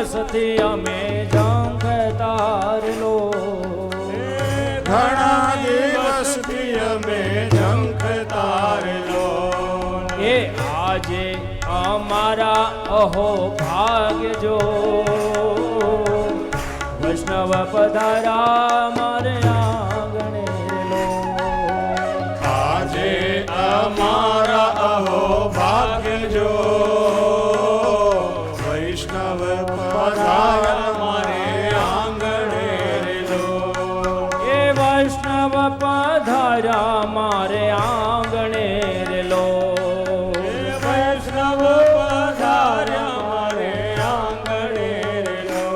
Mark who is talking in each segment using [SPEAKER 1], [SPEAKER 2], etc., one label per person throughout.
[SPEAKER 1] દિવસથી અમે ઝંખ તારલો,
[SPEAKER 2] ઘણા દિવસથી અમે ઝંખ તારલો.
[SPEAKER 1] એ આજે અમારા અહો ભાગ્ય જો વૈષ્ણવ પધારા મારે આંગણે લો.
[SPEAKER 2] આજે અમારા અહો ભાગ્ય જો વૈષ્ણવ પધારા મારે આંગણે લો.
[SPEAKER 1] એ વૈષ્ણવ પધારા મારે આંગણે લો.
[SPEAKER 2] વૈષ્ણવ પધાર્યા મારે આંગણે લો.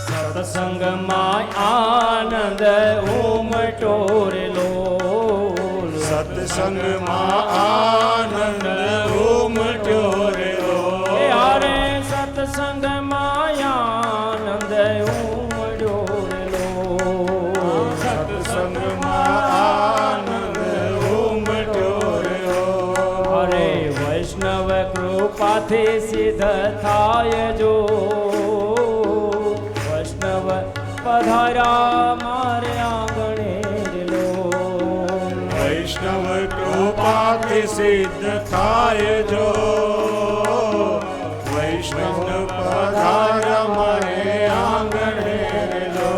[SPEAKER 1] સત્સંગમાં આનંદ ઉમટો રે લોલ.
[SPEAKER 2] સત્સંગમાં આનંદ ઉમટ્યો રે લો.
[SPEAKER 1] એ હારે સત્સંગમાં આનંદ ઉમટ્યો રે લોલ.
[SPEAKER 2] સત્સંગમાં આનંદ ઉમટ્યો રે લો.
[SPEAKER 1] અરે વૈષ્ણવ કૃપાથી સિદ્ધ થાય જો વૈષ્ણવ પધાર્યા મારે આંગણે લો.
[SPEAKER 2] વૈષ્ણવ કૃપાથી સિદ્ધ થાય જો વૈષ્ણવ પધાર્યા મારે આંગણે લો.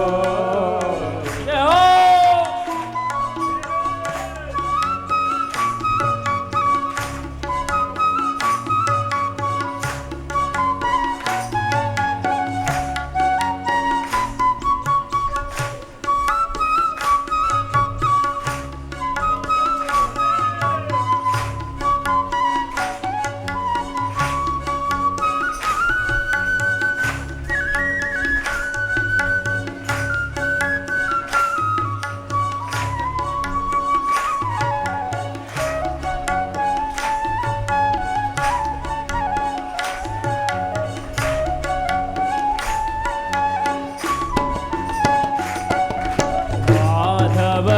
[SPEAKER 1] જય હો.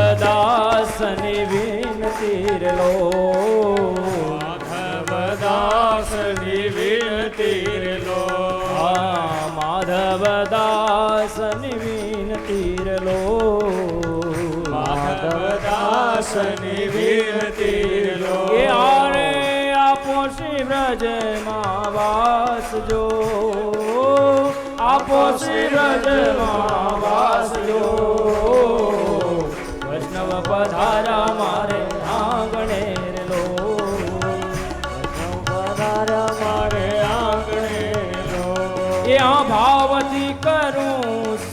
[SPEAKER 1] માધવદાસની વિનતી રે લો.
[SPEAKER 2] માધવદાસની વિનતી રે લો.
[SPEAKER 1] માધવદાસની વિનતી રે લો.
[SPEAKER 2] માધવદાસની વિનતી રે લો.
[SPEAKER 1] એ આરે આપો શ્રી વ્રજમાં વાસ જો આપો શ્રી વ્રજમાં વાસ જો વૈષ્ણવ પધારા મારે આંગણે રે લો.
[SPEAKER 2] પધાર્યા મારે આંગણે લો.
[SPEAKER 1] એ આ ભાવથી કરું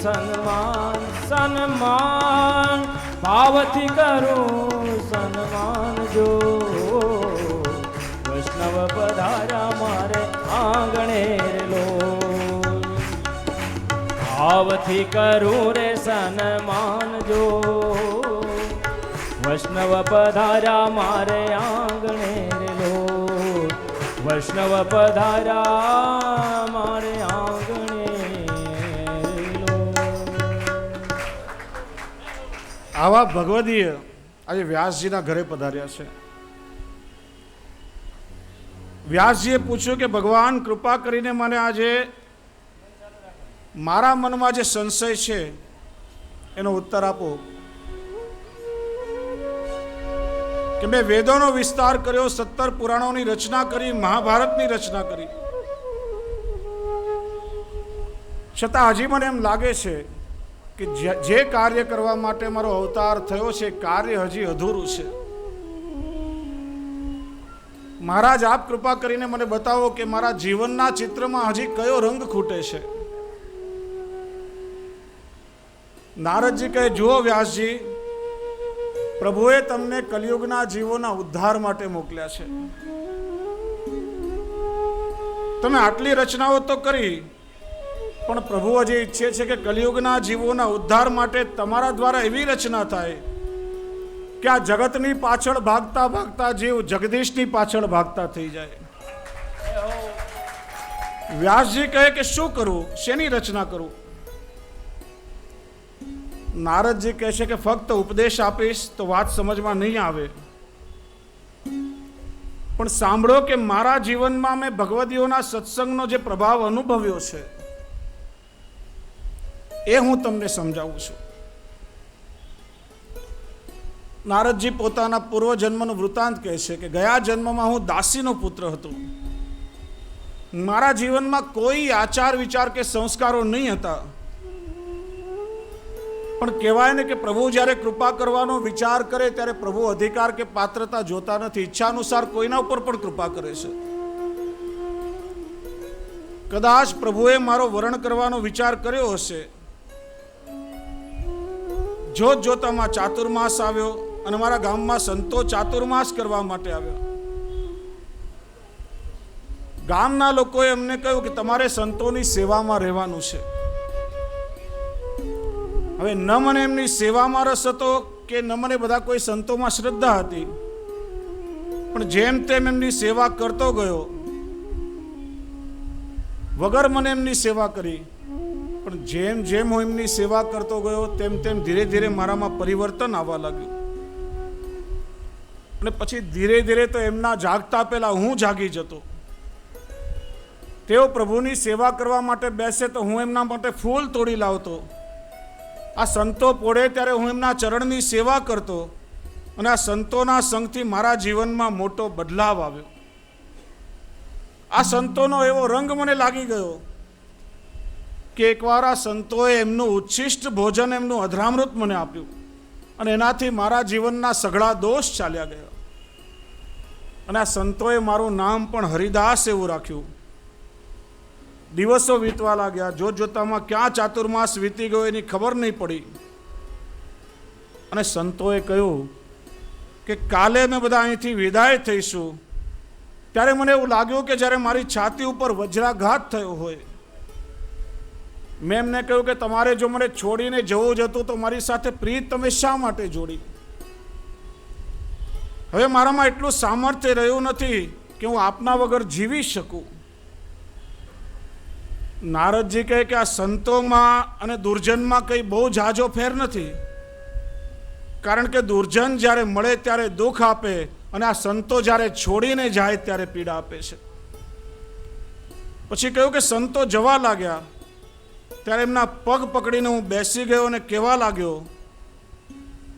[SPEAKER 1] સન્માન સન્માન ભાવથી કરું સન્માન જો વૈષ્ણવ પધારા મારે આંગણે રે લો. ભાવથી કરું રે સન્માન જો વૈષ્ણવ પધારા મારે આંગણે રે લો. વૈષ્ણવ પધારા મારે આંગણે રે લો.
[SPEAKER 3] આવા ભગવદીય આજે વ્યાસજીના ઘરે પધાર્યા છે. વ્યાસજીએ પૂછ્યું કે ભગવાન કૃપા કરીને મને આજે મારા મનમાં જે સંશય છે એનો ઉત્તર આપો કે મેં વેદોનો વિસ્તાર કર્યો, 17 પુરાણોની રચના કરી, મહાભારતની રચના કરી, છતાં હજી મને એમ લાગે છે કે જે કાર્ય કરવા માટે મારો અવતાર થયો છે કાર્ય હજી અધૂરું છે. મહારાજ આપ કૃપા કરીને મને બતાવો કે મારા જીવનના ચિત્રમાં હજી કયો રંગ ખૂટે છે. નારદજી કહે, જુઓ વ્યાસજી, પ્રભુએ તમને કલિયુગના જીવોના ઉદ્ધાર માટે મોકલ્યા છે. તમે આટલી રચનાઓ તો કરી, પણ પ્રભુ હજી ઈચ્છે છે કે કલિયુગના જીવોના ઉદ્ધાર માટે તમારા દ્વારા એવી રચના થાય કે આ જગતની પાછળ ભાગતા ભાગતા જીવ જગદીશની પાછળ ભાગતા થઈ જાય. વ્યાસજી કહે કે શું કરું, શેની રચના કરું? નારદજી કહે છે કે ફક્ત ઉપદેશ આપીશ તો વાત સમજમાં નહીં આવે, પણ સાંભળો કે મારા જીવનમાં મેં ભગવદીઓના સત્સંગનો જે પ્રભાવ અનુભવ્યો છે એ હું તમને સમજાવું છું. નારદજી પોતાના પૂર્વજન્મનો વૃત્તાંત કહે છે કે ગયા જન્મમાં હું દાસીનો પુત્ર હતો. મારા જીવનમાં કોઈ આચાર વિચાર કે સંસ્કારો નહીં હતા, પણ કહેવાય ને કે પ્રભુ જ્યારે કૃપા કરવાનો વિચાર કરે ત્યારે પ્રભુ અધિકાર કે પાત્રતા જોતા નથી, ઈચ્છા અનુસાર કોઈના ઉપર પણ કૃપા કરે છે. કદાચ પ્રભુએ મારો વરણ કરવાનો વિચાર કર્યો હશે. જોત જોતામાં ચાતુર્માસ આવ્યો અને મારા ગામમાં સંતો ચાતુર્માસ કરવા માટે આવ્યા. ગામના લોકોએ અમને કહ્યું કે તમારે સંતોની સેવામાં રહેવાનું છે. હવે ન મને એમની સેવામાં રસ હતો કે ન મને બધા કોઈ સંતોમાં શ્રદ્ધા હતી, પણ જેમ તેમ એમની સેવા કરતો ગયો. વગર મને એમની સેવા કરી, પણ જેમ જેમ હું એમની સેવા કરતો ગયો તેમ તેમ ધીરે ધીરે મારામાં પરિવર્તન આવવા લાગ્યું. અને પછી ધીરે ધીરે તો એમના જાગતા પહેલા હું જાગી જતો. તેઓ પ્રભુની સેવા કરવા માટે બેસે તો હું એમના માટે ફૂલ તોડી લાવતો. આ સંતો પોળે ત્યારે હું એમના ચરણની સેવા કરતો, અને આ સંતોના સંગથી મારા જીવનમાં મોટો બદલાવ આવ્યો. આ સંતોનો એવો રંગ મને લાગી ગયો કે એકવાર આ સંતોએ એમનું ઉચ્છિષ્ટ ભોજન, એમનું અધરામૃત મને આપ્યું, અને એનાથી મારા જીવનના સઘળા દોષ ચાલ્યા ગયા. અને આ સંતોએ મારું નામ પણ હરિદાસ એવું રાખ્યું. દિવસો વીતવા લાગ્યા. જોત જોતામાં ક્યાં ચાતુર્માસ વીતી ગયો એની ખબર નહીં પડી. અને સંતોએ કહ્યું કે કાલે અમે બધા અહીંથી વિદાય થઈશું. ત્યારે મને એવું લાગ્યું કે જ્યારે મારી છાતી ઉપર વજ્રાઘાત થયો હોય. મેં એમને કહ્યું કે તમારે જો મને છોડીને જવું જ હતું તો મારી સાથે પ્રીત તમે શા માટે જોડી? હવે મારામાં એટલું સામર્થ્ય રહ્યું નથી કે હું આપના વગર જીવી શકું. નારદજી કહે કે આ સંતોમાં અને દુર્જનમાં કંઈ બહુ ઝાઝો ફેર નથી, કારણ કે દુર્જન જ્યારે મળે ત્યારે દુઃખ આપે, અને આ સંતો જ્યારે છોડીને જાય ત્યારે પીડા આપે છે. પછી કહ્યું કે સંતો જવા લાગ્યા ત્યારે એમના પગ પકડીને હું બેસી ગયો અને કહેવા લાગ્યો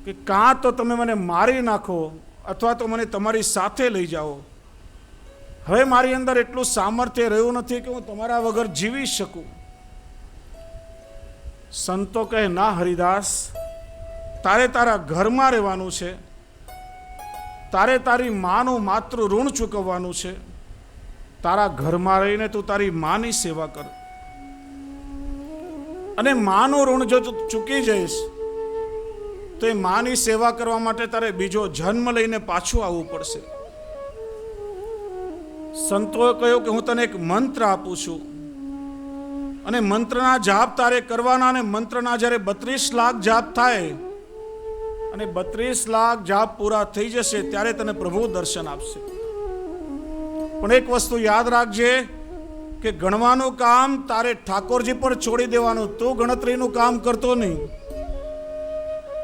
[SPEAKER 3] કે કાં તો તમે મને મારી નાખો અથવા તો મને તમારી સાથે લઈ જાઓ. હવે મારી અંદર એટલું સામર્થ્ય રહ્યું નથી કે હું તમારા વગર જીવી શકું. સંતો કહે, ના હરિદાસ, તારે તારા ઘરમાં રહેવાનું છે, તારે તારી માનું માતૃ ઋણ ચૂકવવાનું છે. તારા ઘરમાં રહીને તું તારી માની સેવા કર, અને માનું ઋણ જો ચૂકી જઈશ તો એ માની સેવા કરવા માટે તારે બીજો જન્મ લઈને પાછું આવવું પડશે. સંતોએ કહ્યું કે હું તને એક મંત્ર આપું છું, અને મંત્રના જાપ તારે કરવાના, અને મંત્રના જ્યારે 32 લાખ જાપ થાય અને 32 લાખ જાપ પૂરા થઈ જશે ત્યારે તને પ્રભુ દર્શન આપશે. પણ એક વસ્તુ યાદ રાખજે કે ગણવાનું કામ તારે ઠાકોરજી પર છોડી દેવાનું, તું ગણતરીનું કામ કરતો નહીં.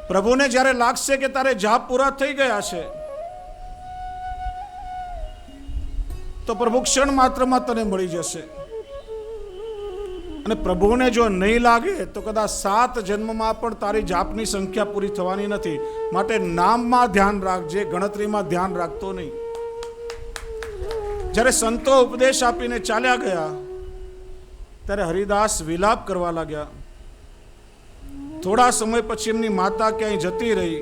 [SPEAKER 3] પ્રભુને જ્યારે લાગશે કે તારે જાપ પૂરા થઈ ગયા છે તો પ્રભુ ક્ષણ માત્રમાં તને મળી જશે. અને પ્રભુને જો નહીં લાગે તો કદાચ 7 જન્મમાં પણ તારી જાપની સંખ્યા પૂરી થવાની નથી. માટે નામમાં ધ્યાન રાખજે, ગણતરીમાં ધ્યાન રાખતો નહીં. જ્યારે સંતો ઉપદેશ આપીને ચાલ્યા ગયા ત્યારે હરિદાસ વિલાપ કરવા લાગ્યા. થોડા સમય પછી એમની માતા ક્યાંય જતી રહી,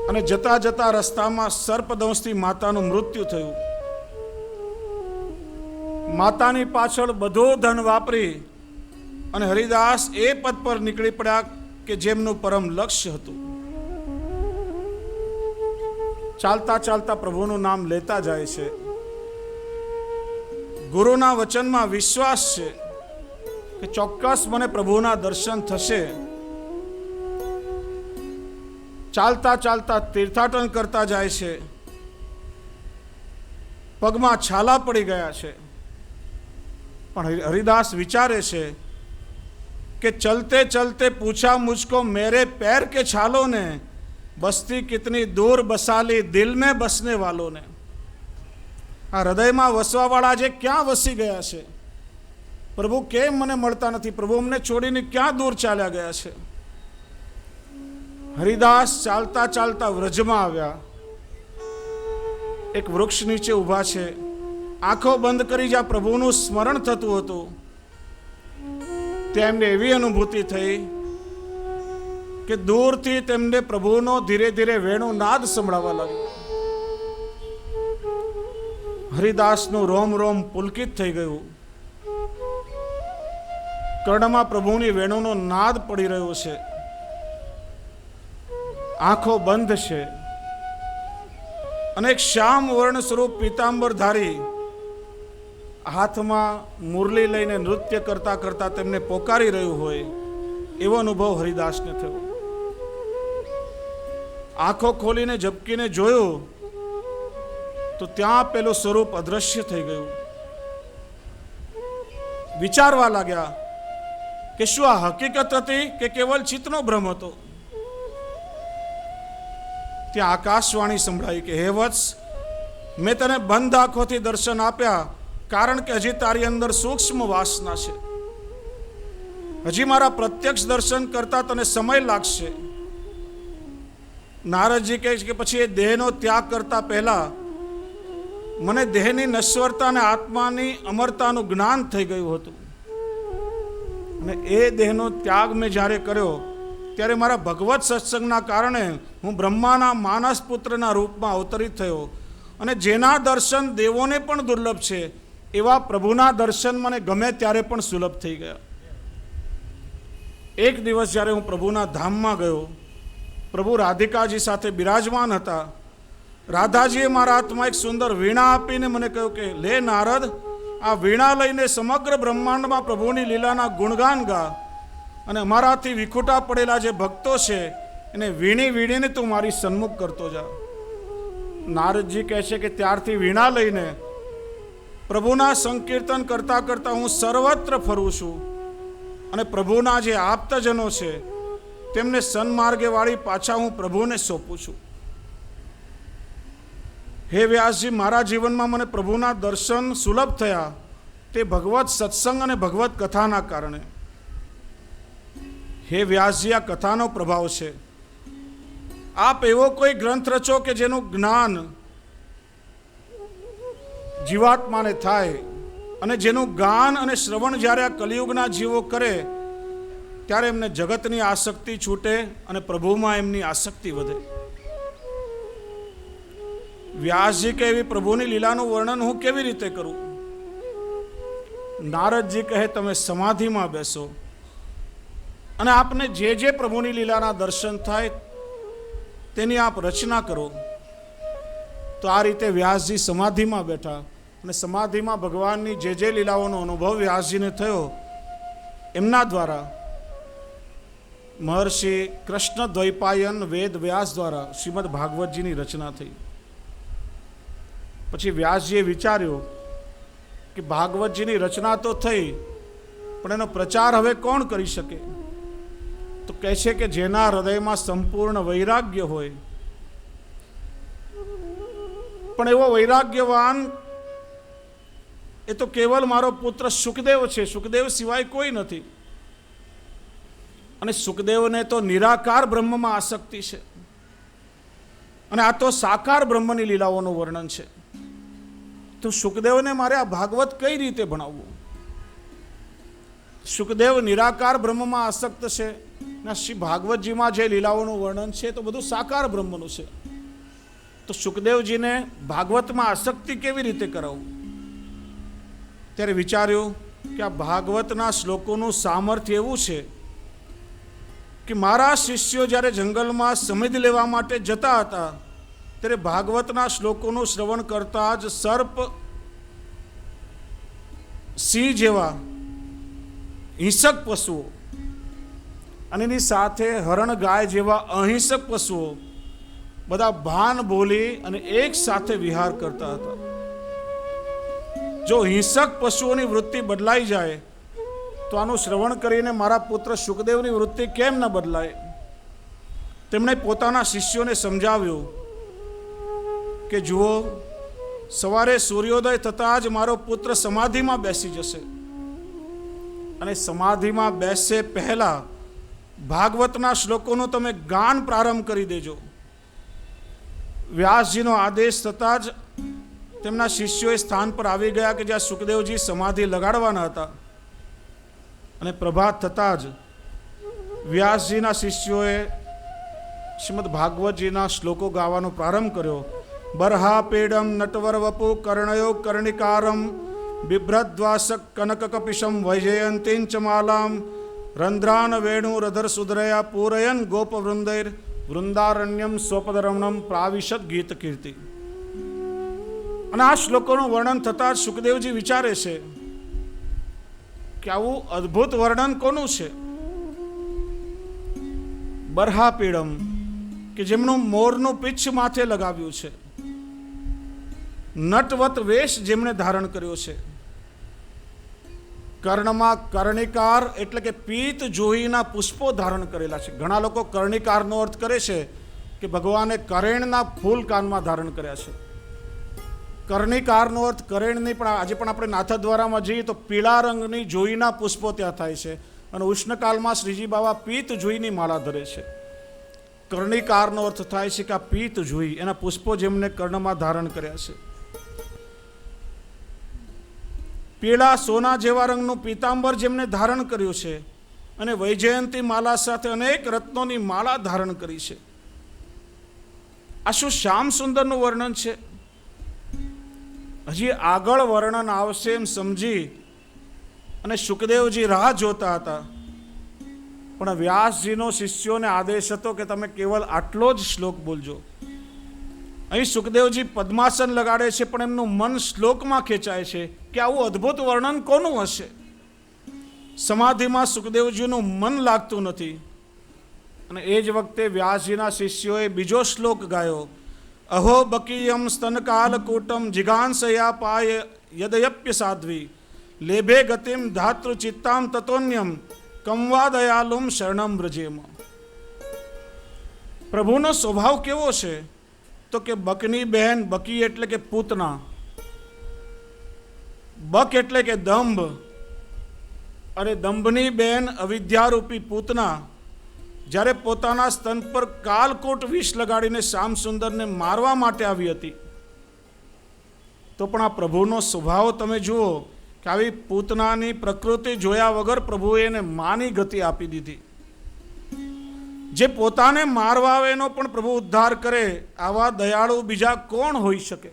[SPEAKER 3] અને જતા જતા રસ્તામાં સર્પદંશથી માતાનું મૃત્યુ થયું. માતાની પાછળ બધું ધન વાપરી અને હરિદાસ એ પદ પર નીકળી પડ્યા કે જેમનું પરમ લક્ષ્ય હતું. ચાલતા ચાલતા પ્રભુનું નામ લેતા જાય છે. ગુરુના વચનમાં વિશ્વાસ છે કે ચોક્કસ મને પ્રભુના દર્શન થશે. ચાલતા ચાલતા તીર્થાટન કરતા જાય છે. પગમાં છાલા પડી ગયા છે, પણ હરિદાસ વિચારે છે કે ચલતે ચલતે પૂછા મુझको मेरे पैर के छालों ने, बस्ती कितनी दूर बसाली दिल में बसने वालों ने. આ હૃદયમાં વસવાવાળા જે ક્યાં વસી ગયા છે, પ્રભુ કેમ મને મળતા નથી, પ્રભુ અમને છોડીને ક્યાં દૂર ચાલ્યા ગયા છે. હરિદાસ ચાલતા ચાલતા વ્રજમાં આવ્યા. એક વૃક્ષ નીચે ઊભા છે. આંખો બંધ કરી જ્યાં પ્રભુનું સ્મરણ થતું હતું, તેમને એવી અનુભૂતિ થઈ કે દૂરથી તેમને પ્રભુનો ધીરે ધીરે વેણુ નાદ સંભળાવા લાગ્યો. હરિદાસનું રોમ રોમ પુલકિત થઈ ગયું. કર્ણમાં પ્રભુની વેણુનો નાદ પડી રહ્યો છે. આંખો બંધ છે અને એક શ્યામ વર્ણ સ્વરૂપ પીતાંબરધારી હાથમાં મુરલી લઈને નૃત્ય કરતા કરતા તેમને પોકારી રહ્યું હોય એવો અનુભવ હરિદાસને થયો. આંખો ખોલીને ઝબકીને જોયું તો ત્યાં પેલું સ્વરૂપ અદ્રશ્ય થઈ ગયું. વિચારવા લાગ્યા કે શું આ હકીકત હતી કે કેવલ ચિત્તનો ભ્રમ હતો. ત્યાં આકાશવાણી સંભળાઈ કે હે વત્સ, મેં તને બંધ આંખોથી દર્શન આપ્યા કારણ કે હજી તારી અંદર સૂક્ષ્મ વાસના છે. હજી મારા પ્રત્યક્ષ દર્શન કરતા તને સમય લાગશે. નારદજી કહે છે કે પછી એ દેહનો ત્યાગ કરતા પહેલા મને દેહની નશ્વરતા અને આત્માની અમરતાનું જ્ઞાન થઈ ગયું હતું. અને એ દેહનો ત્યાગ મેં જ્યારે કર્યો ત્યારે મારા ભગવત સત્સંગના કારણે હું બ્રહ્માના માનસ પુત્રના રૂપમાં અવતરિત થયો. અને જેના દર્શન દેવોને પણ દુર્લભ છે એવા પ્રભુના દર્શન મને ગમે ત્યારે પણ સુલભ થઈ ગયા. એક દિવસ જ્યારે હું પ્રભુના ધામમાં ગયો, પ્રભુ રાધિકાજી સાથે બિરાજમાન હતા. રાધાજીએ મારા હાથમાં એક સુંદર વીણા આપીને મને કહ્યું કે લે નારદ, આ વીણા લઈને સમગ્ર બ્રહ્માંડમાં પ્રભુની લીલાના ગુણગાન ગા, અને અમારાથી વિખૂટા પડેલા જે ભક્તો છે એને વીણી વીણીને તું મારી સન્મુખ કરતો જા. નારદજી કહે છે કે ત્યારથી વીણા લઈને પ્રભુના સંકીર્તન કરતા કરતા હું સર્વત્ર ફરું છું અને પ્રભુના જે આપ્તજનો છે તેમને સન્માર્ગે વાળી પાછા હું પ્રભુને સોંપું છું. હે વ્યાસજી, મારા જીવનમાં મને પ્રભુના દર્શન સુલભ થયા તે ભગવત સત્સંગ અને ભગવત કથાના કારણે. હે વ્યાસજી, આ કથાનો પ્રભાવ છે. આપ એવો કોઈ ગ્રંથ રચો કે જેનું જ્ઞાન જીવાત્માને થાય અને જેનું ગાન અને શ્રવણ જ્યારે આ કલિયુગના જીવો કરે ત્યારે એમને જગતની આસક્તિ છૂટે અને પ્રભુમાં એમની આસક્તિ વધે. વ્યાસજી કે એવી પ્રભુની લીલાનું વર્ણન હું કેવી રીતે કરું? નારદજી કહે તમે સમાધિમાં બેસો અને આપને જે જે પ્રભુની લીલાના દર્શન થાય તેની આપ રચના કરો. તો આ રીતે વ્યાસજી સમાધિમાં બેઠા અને સમાધિમાં ભગવાનની જે જે લીલાઓનો અનુભવ વ્યાસજીને થયો એમના દ્વારા મહર્ષિ કૃષ્ણ દ્વૈપાયન વેદ વ્યાસ દ્વારા શ્રીમદ ભાગવતજીની રચના થઈ. પછી વ્યાસજીએ વિચાર્યું કે ભાગવતજીની રચના તો થઈ પણ એનો પ્રચાર હવે કોણ કરી શકે? તો કહે છે કે જેના હૃદયમાં સંપૂર્ણ વૈરાગ્ય હોય. પણ એવો વૈરાગ્યવાન એ તો કેવલ મારો પુત્ર સુખદેવ છે, સુખદેવ સિવાય કોઈ નથી. અને સુખદેવને તો નિરાકાર બ્રહ્મમાં આસક્તિ છે અને આ તો સાકાર બ્રહ્મની લીલાઓનું વર્ણન છે. તો સુખદેવને મારે આ ભાગવત કઈ રીતે ભણાવવું? સુખદેવ નિરાકાર બ્રહ્મમાં આસક્ત છે ના શ્રી ભાગવતજીમાં જે લીલાઓનું વર્ણન છે તો બધું સાકાર બ્રહ્મનું છે. તો સુખદેવજીને ભાગવતમાં આસક્તિ કેવી રીતે કરાવવું? ત્યારે વિચાર્યું કે આ ભાગવતના શ્લોકોનું સામર્થ્ય એવું છે કે મારા શિષ્યો જ્યારે જંગલમાં સમિધ લેવા માટે જતા હતા ત્યારે ભાગવતના શ્લોકોનું શ્રવણ કરતા જ સર્પ, સિંહ જેવા હિંસક પશુઓ અને એની સાથે હરણ, ગાય જેવા અહિંસક પશુઓ બધા ભાન ભૂલી અને એક સાથે વિહાર કરતા હતા. જો હિંસક પશુઓની વૃત્તિ બદલાઈ જાય તો આનું શ્રવણ કરીને મારા પુત્ર શુકદેવની વૃત્તિ કેમ ન બદલાય? તેમણે પોતાના શિષ્યોને સમજાવ્યું કે જુઓ, સવારે સૂર્યોદય થતાં જ મારો પુત્ર સમાધિમાં બેસી જશે અને સમાધિમાં બેસે પહેલા ભાગવતના શ્લોકોનું તમે ગાન પ્રારંભ કરી દેજો. વ્યાસજીનો આદેશ થતાં જ તેમના શિષ્યો એ સ્થાન પર આવી ગયા કે જ્યાં સુખદેવજી સમાધિ લગાડવાના હતા. અને પ્રભાત થતાં જ વ્યાસજીના શિષ્યોએ શ્રીમદ ભાગવતજીના શ્લોકો ગાવાનો પ્રારંભ કર્યો. બરહા પેડમ નટવર વપુ કર્ણયો કર્ણિકારમ બિભ્રદ્વાસક કનક કપિશમ વૈજયંતીં ચ માલામ રંધ્રાન વેણુ રધર સુધરયા પૂરયન ગોપવૃંદૈર વૃંદારણ્યમ સ્વપદરમણમ પ્રાવિશદ ગીત કીર્તિ. અને આ શ્લોકોનું વર્ણન થતાં જ સુખદેવજી વિચારે છે કે આવું અદ્ભુત વર્ણન કોનું છે? બરહાપીડમ, કે જેમનું મોરનું પીછ માથે લગાવ્યું છે, નટવત વેશ જેમણે ધારણ કર્યો છે, કર્ણમાં કર્ણિકાર એટલે કે પીત જોઈના પુષ્પો ધારણ કરેલા છે. ઘણા લોકો કર્ણિકારનો અર્થ કરે છે કે ભગવાને કરેણના ફૂલ કાનમાં ધારણ કર્યા છે. કર્ણિકારનો અર્થ કરેણ નહીં, પણ આજે પણ આપણે નાથદ્વારામાં જઈએ તો પીળા રંગની જોઈના પુષ્પો ત્યાં થાય છે અને ઉષ્ણકાલમાં શ્રીજી બાબા પીત જોઈની માળા ધરે છે. કર્ણિકારનો અર્થ થાય છે કે આ પીત જોઈ, એના પુષ્પો જેમને કર્ણમાં ધારણ કર્યા છે. પીળા સોના જેવા રંગનું પીતાંબર જેમને ધારણ કર્યું છે અને વૈજયંતી માલા સાથે અનેક રત્નોની માળા ધારણ કરી છે. આ શું શ્યામ સુંદરનું વર્ણન છે? હજી આગળ વર્ણન આવશે એમ સમજી અને સુખદેવજી રાહ જોતા હતા. પણ વ્યાસજીનો શિષ્યોને આદેશ હતો કે તમે કેવલ આટલો જ શ્લોક બોલજો. અહીં સુખદેવજી પદ્માસન લગાડે છે પણ એમનું મન શ્લોકમાં ખેંચાય છે કે આવું અદ્ભુત વર્ણન કોનું હશે? સમાધિમાં સુખદેવજીનું મન લાગતું નથી. અને એ જ વખતે વ્યાસજીના શિષ્યોએ બીજો શ્લોક ગાયો. અહો બકીયમ સ્તનકાલકૂટમ જિગાંસયા પાય યદયપ્ય સાધ્વી લેભે ગતિમ ધાતૃ ચિત્તામ તતોન્યમ કંવા દયાલુમ શરણમ વ્રજેમ. પ્રભુનો સ્વભાવ કેવો છે? તો કે બકની બહેન, બકી એટલે કે પૂતના, બક એટલે કે દંભ, અને દંભની બહેન અવિદ્યારૂપી પૂતના જ્યારે પોતાના સ્તન પર કાલકોટ વિષ લગાડીને શ્યામ સુંદરને મારવા માટે આવી હતી, તો પણ આ પ્રભુનો સ્વભાવ તમે જુઓ કે આવી પૂતનાની પ્રકૃતિ જોયા વગર પ્રભુએ એને માની ગતિ આપી દીધી. જે પોતાને મારવા આવે એનો પણ પ્રભુ ઉદ્ધાર કરે, આવા દયાળુ બીજા કોણ હોઈ શકે?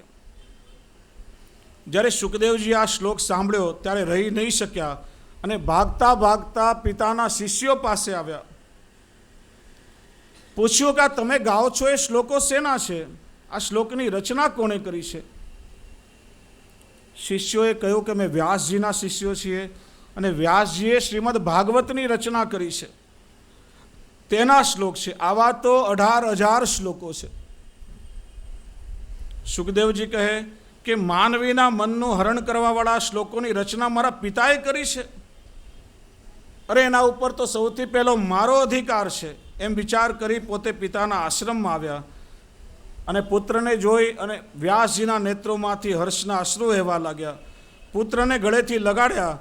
[SPEAKER 3] જ્યારે સુખદેવજી આ શ્લોક સાંભળ્યો ત્યારે રહી નહીં શક્યા અને ભાગતા ભાગતા પિતાના શિષ્યો પાસે આવ્યા. પૂછ્યું કે તમે ગાઓ છો એ શ્લોકો શેના છે? આ શ્લોકની રચના કોણે કરી છે? શિષ્યોએ કહ્યું કે અમે વ્યાસજીના શિષ્યો છીએ અને વ્યાસજીએ શ્રીમદ ભાગવતની રચના કરી છે, તેના શ્લોક છે. આવા તો 18,000 શ્લોકો છે. સુખદેવજી કહે કે માનવીના મનનું હરણ કરવાવાળા શ્લોકોની રચના મારા પિતાએ કરી છે. અરે એના ઉપર તો સૌથી પહેલો મારો અધિકાર છે એમ વિચાર કરી પોતે પિતાના આશ્રમમાં આવ્યા અને પુત્રને જોઈ અને વ્યાસજીના નેત્રોમાંથી હર્ષના અશ્રુ વહેવા લાગ્યા. પુત્રને ગળેથી લગાડ્યા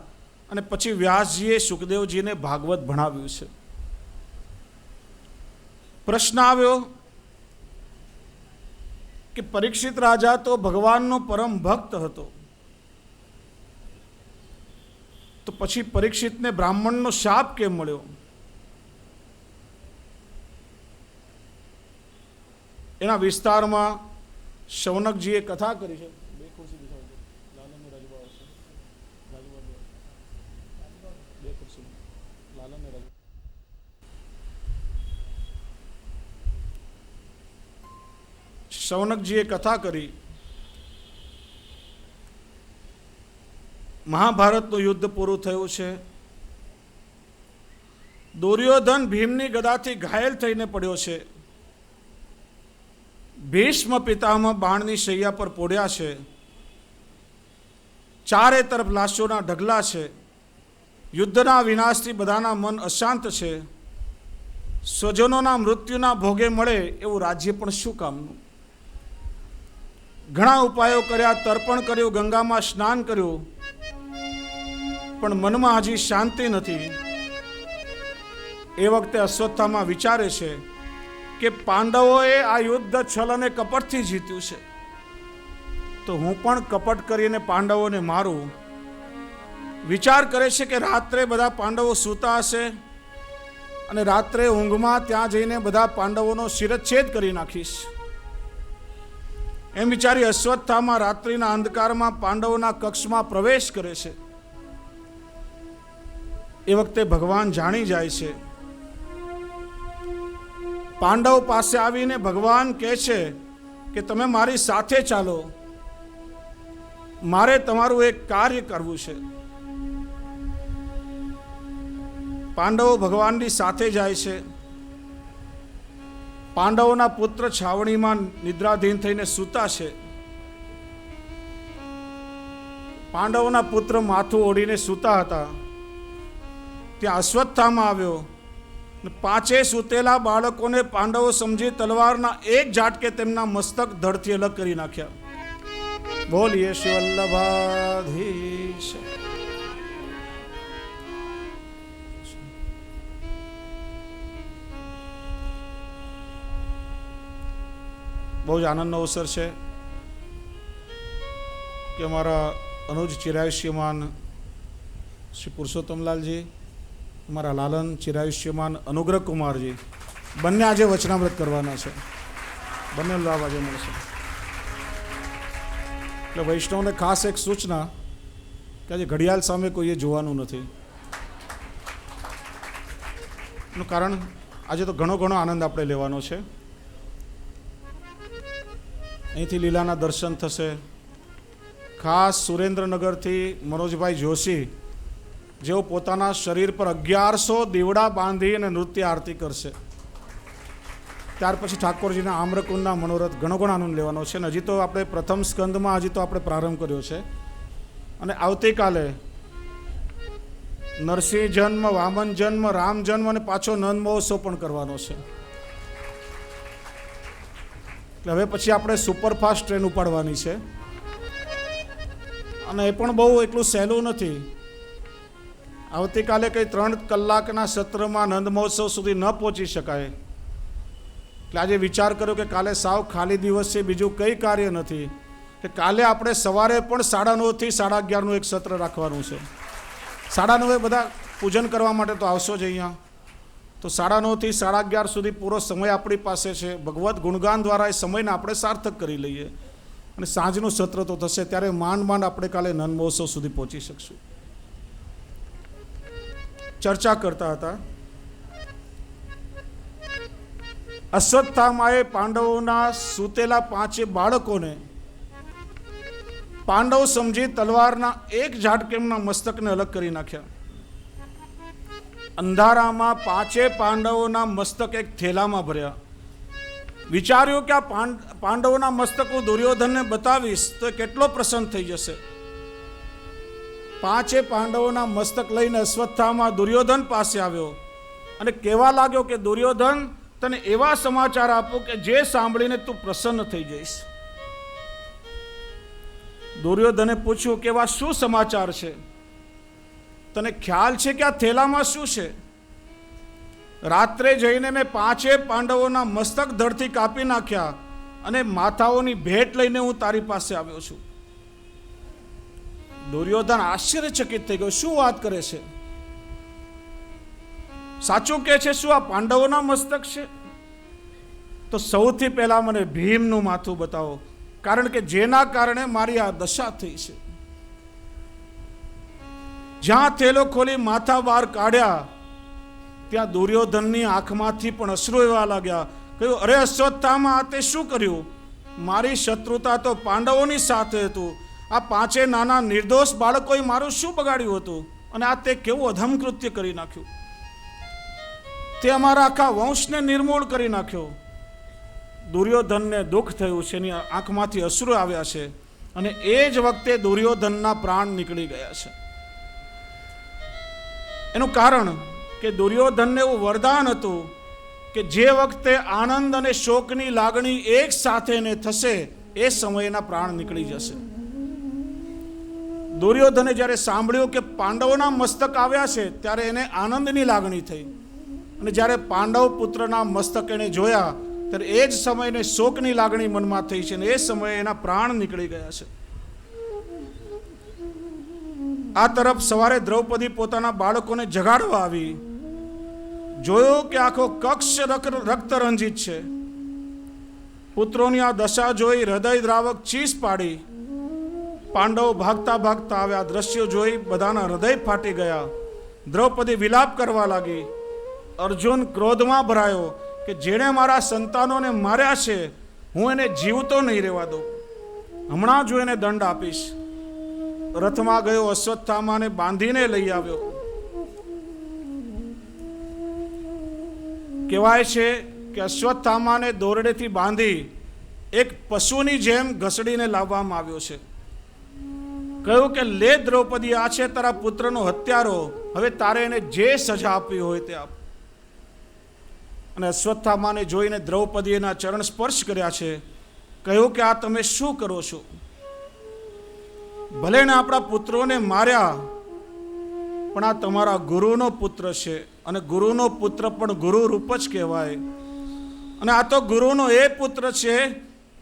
[SPEAKER 3] અને પછી વ્યાસજીએ સુખદેવજીને ભાગવત ભણાવ્યું છે. પ્રશ્ન આવ્યો કે પરીક્ષિત રાજા તો ભગવાનનો પરમ ભક્ત હતો, તો પછી પરીક્ષિતને બ્રાહ્મણનો શાપ કેમ મળ્યો? એના વિસ્તારમાં શૌનકજીએ કથા કરી છે. શૌનકજીએ કથા કરી, મહાભારતનું યુદ્ધ પૂરું થયું છે. દુર્યોધન ભીમની ગદાથી ઘાયલ થઈને પડ્યો છે. ભીષ્મ પિતામહ બાણની શૈયા પર પોડ્યા છે. ચારે તરફ લાશોના ઢગલા છે. યુદ્ધના વિનાશથી બધાના મન અશાંત છે. સ્વજનોના મૃત્યુના ભોગે મળે એવું રાજ્ય પણ શું કામનું? ઘણા ઉપાયો કર્યા, તર્પણ કર્યું, ગંગામાં સ્નાન કર્યું, પણ મનમાં હજી શાંતિ નથી. એ વખતે અશ્વત્થામા વિચારે છે કે પાંડવોએ આ યુદ્ધ છલ અને કપટથી જીત્યું છે, તો હું પણ કપટ કરીને પાંડવોને મારું. વિચાર કરે છે કે રાત્રે બધા પાંડવો સૂતા હશે અને રાત્રે ઊંઘમાં ત્યાં જઈને બધા પાંડવોનો શિરચ્છેદ કરી નાખીશ. એમ વિચારી અશ્વત્થામા રાત્રિના અંધકારમાં પાંડવોના કક્ષમાં પ્રવેશ કરે છે. એ વખતે ભગવાન જાણી જાય છે. પાંડવ પાસે આવીને ભગવાન કહે છે કે તમે મારી સાથે ચાલો, મારે તમારું એક કાર્ય કરવું છે. પાંડવો ભગવાનની સાથે જાય છે. પાંડવોના પુત્ર છાવણીમાં નિદ્રાધીન થઈને સૂતા છે. પાંડવોના પુત્ર માથું ઓઢીને સૂતા હતા. ત્યાં અશ્વત્થામા આવ્યો. પાંચે સૂતેલા બાળકોને પાંડવો સમજી તલવારના એક ઝાટકે તેમના મસ્તક ધડથી અલગ કરી નાખ્યા. બોલીએ શ્રી વલ્લભાધીશ. બહુ જ આનંદનો અવસર છે કે અમારા અનુજ ચિરાયુષ્યમાન શ્રી પુરુષોત્તમલાલજી, અમારા લાલન ચિરાયુષ્યમાન અનુગ્રહ કુમારજી બંને આજે વચનામૃત કરવાના છે. બંને લાભ આજે મળશે. એટલે વૈષ્ણવને ખાસ એક સૂચના કે આજે ઘડિયાળ સામે કોઈએ જોવાનું નથી. એનું કારણ આજે તો ઘણો આનંદ આપણે લેવાનો છે. અહીંથી લીલાના દર્શન થશે. ખાસ સુરેન્દ્રનગરથી મનોજભાઈ જોશી, જેઓ પોતાના શરીર પર 1100 દીવડા બાંધી અને નૃત્ય આરતી કરશે. ત્યાર પછી ઠાકોરજીના આમ્રકુંડના મનોરથ ઘણો આનંદ લેવાનો છે. અને હજી તો આપણે પ્રથમ સ્કંદમાં હજી તો આપણે પ્રારંભ કર્યો છે. અને આવતીકાલે નરસિંહ જન્મ, વામન જન્મ, રામ જન્મ અને પાછો નંદ મહોત્સવ પણ કરવાનો છે. એટલે હવે પછી આપણે સુપરફાસ્ટ ટ્રેન ઉપાડવાની છે. અને એ પણ બહુ એટલું સહેલું નથી. આવતીકાલે કંઈ 3 કલાકના સત્રમાં નંદ મહોત્સવ સુધી ન પહોંચી શકાય. એટલે આજે વિચાર કર્યો કે કાલે સાવ ખાલી દિવસ છે, બીજું કંઈ કાર્ય નથી, કે કાલે આપણે સવારે પણ 9:30 થી 11:30 એક સત્ર રાખવાનું છે. 9:30 બધા પૂજન કરવા માટે તો આવશો જ અહીંયા. તો 9:30 થી 11:30 સુધી પૂરો સમય આપણી પાસે છે. ભગવત ગુણગાન દ્વારા એ સમયને આપણે સાર્થક કરી લઈએ અને સાંજનું સત્ર તો થશે. ત્યારે માંડ આપણે કાલે નંદ મહોત્સવ સુધી પહોંચી શકશું. ચર્ચા કરતા હતા. અશ્વત્થામાએ પાંડવોના સૂતેલા 5 બાળકોને પાંડવ સમજી તલવારના એક ઝાટકેમના મસ્તકને અલગ કરી નાખ્યા. અંધારામાં 5 પાંડવોના મસ્તક એક થેલામાં ભર્યા. વિચાર્યું કે આ પાંડવોના મસ્તક હું દુર્યોધનને બતાવીશ તો કેટલો પ્રસન્ન થઈ જશે. 5 પાંડવોના મસ્તક લઈને અશ્વત્થામા દુર્યોધન પાસે આવ્યો અને કહેવા લાગ્યો કે દુર્યોધન, તને એવા સમાચાર આપું કે જે સાંભળીને તું પ્રસન્ન થઈ જઈશ. દુર્યોધને પૂછ્યું કે એવા શું સમાચાર છે? તને ખ્યાલ છે કે આ થેલામાં શું છે? રાત્રે જઈને મેં 5 પાંડવોના મસ્તક ધડથી કાપી નાખ્યા અને માથાઓની ભેટ લઈને હું તારી પાસે આવ્યો છું. દુર્યોધન આશ્ચર્યચકિત થઈ ગયો. શું વાત કરે છે? સાચું કહે છે? શું આ પાંડવોના મસ્તક છે? તો સૌથી પહેલા મને ભીમનું માથું બતાવો, કારણ કે જેના કારણે મારી આ દશા થઈ છે. જ્યાં થેલો ખોલી માથા બહાર કાઢ્યા ત્યાં દુર્યોધનની આંખમાંથી પણ અશ્રુ એવા લાગ્યા. કહ્યું, અરે અશ્વત્થામા, આ તે શું કર્યું? મારી શત્રુતા તો પાંડવોની સાથે હતું. આ 5 નાના નિર્દોષ બાળકોએ મારું શું બગાડ્યું હતું, અને આ તે કેવું અધમ કૃત્ય કરી નાખ્યું. તે અમારા આખા વંશને નિર્મૂળ કરી નાખ્યો. દુર્યોધનને દુઃખ થયું છે, એની આંખમાંથી અશ્રુ આવ્યા છે, અને એ જ વખતે દુર્યોધનના પ્રાણ નીકળી ગયા છે. એનું કારણ કે દુર્યોધનને એવું વરદાન હતું કે જે વખતે આનંદ અને શોકની લાગણી એક સાથે એને થશે એ સમયના પ્રાણ નીકળી જશે. દુર્યોધને જ્યારે સાંભળ્યું કે પાંડવોના મસ્તક આવ્યા છે ત્યારે એને આનંદની લાગણી થઈ, અને જ્યારે પાંડવ પુત્રના મસ્તક એને જોયા ત્યારે એ જ સમયને શોકની લાગણી મનમાં થઈ છે, અને એ સમયે એના પ્રાણ નીકળી ગયા છે. આ તરફ સવારે દ્રૌપદી પોતાના બાળકોને જગાડવા આવી. જોયું કે આખો કક્ષ રક્તરંજિત છે. પુત્રોની આ દશા જોઈ હૃદય દ્રાવક ચીસ પાડી. પાંડવો ભાગતા ભાગતા આવ્યા. દ્રશ્યો જોઈ બધાના હૃદય ફાટી ગયા. દ્રૌપદી વિલાપ કરવા લાગી. અર્જુન ક્રોધમાં ભરાયો કે જેણે મારા સંતાનોને માર્યા છે હું એને જીવતો નહીં રહેવા દઉં. હમણાં જ એને દંડ આપીશ. રથમાં ગયો, અશ્વત્થામાને બાંધીને લઈ આવ્યો. કહેવાય છે કે અશ્વત્થામાને દોરડેથી બાંધી એક પશુની જેમ ઘસડીને લાવવામાં આવ્યો છે. કહ્યું કે લે દ્રૌપદી, આ છે તારા પુત્રનો હત્યારો, હવે તારે એને જે સજા આપવી હોય તે આપ. અને અશ્વત્થામાને જોઈને દ્રૌપદીએ એના ચરણ સ્પર્શ કર્યા છે. કહ્યું કે આ તમે શું કરો છો? ભલે ને આપણા પુત્રોને માર્યા, પણ આ તમારા ગુરુનો પુત્ર છે, અને ગુરુનો પુત્ર પણ ગુરુ રૂપ જ કહેવાય. અને આ તો ગુરુનો એ પુત્ર છે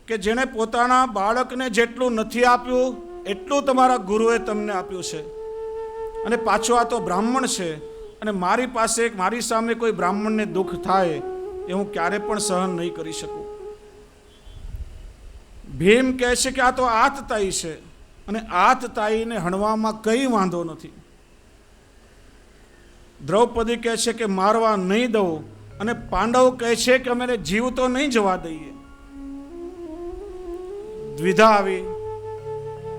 [SPEAKER 3] કે જેણે પોતાના બાળકને જેટલું નથી આપ્યું એટલું તમારા ગુરુએ તમને આપ્યું છે. અને પાછો આ તો બ્રાહ્મણ છે, અને મારી પાસે મારી સામે કોઈ બ્રાહ્મણને દુઃખ થાય એ હું ક્યારે પણ સહન નહીં કરી શકું. ભીમ કહે છે કે આ તો આતતાઈ છે, અને આતતાઈને હણવામાં કંઈ વાંધો નથી. દ્રૌપદી કહે છે કે મારવા નહીં દઉં, અને પાંડવ કહે છે કે અમે જીવતો નહીં જવા દઈએ. દ્વિધા આવી.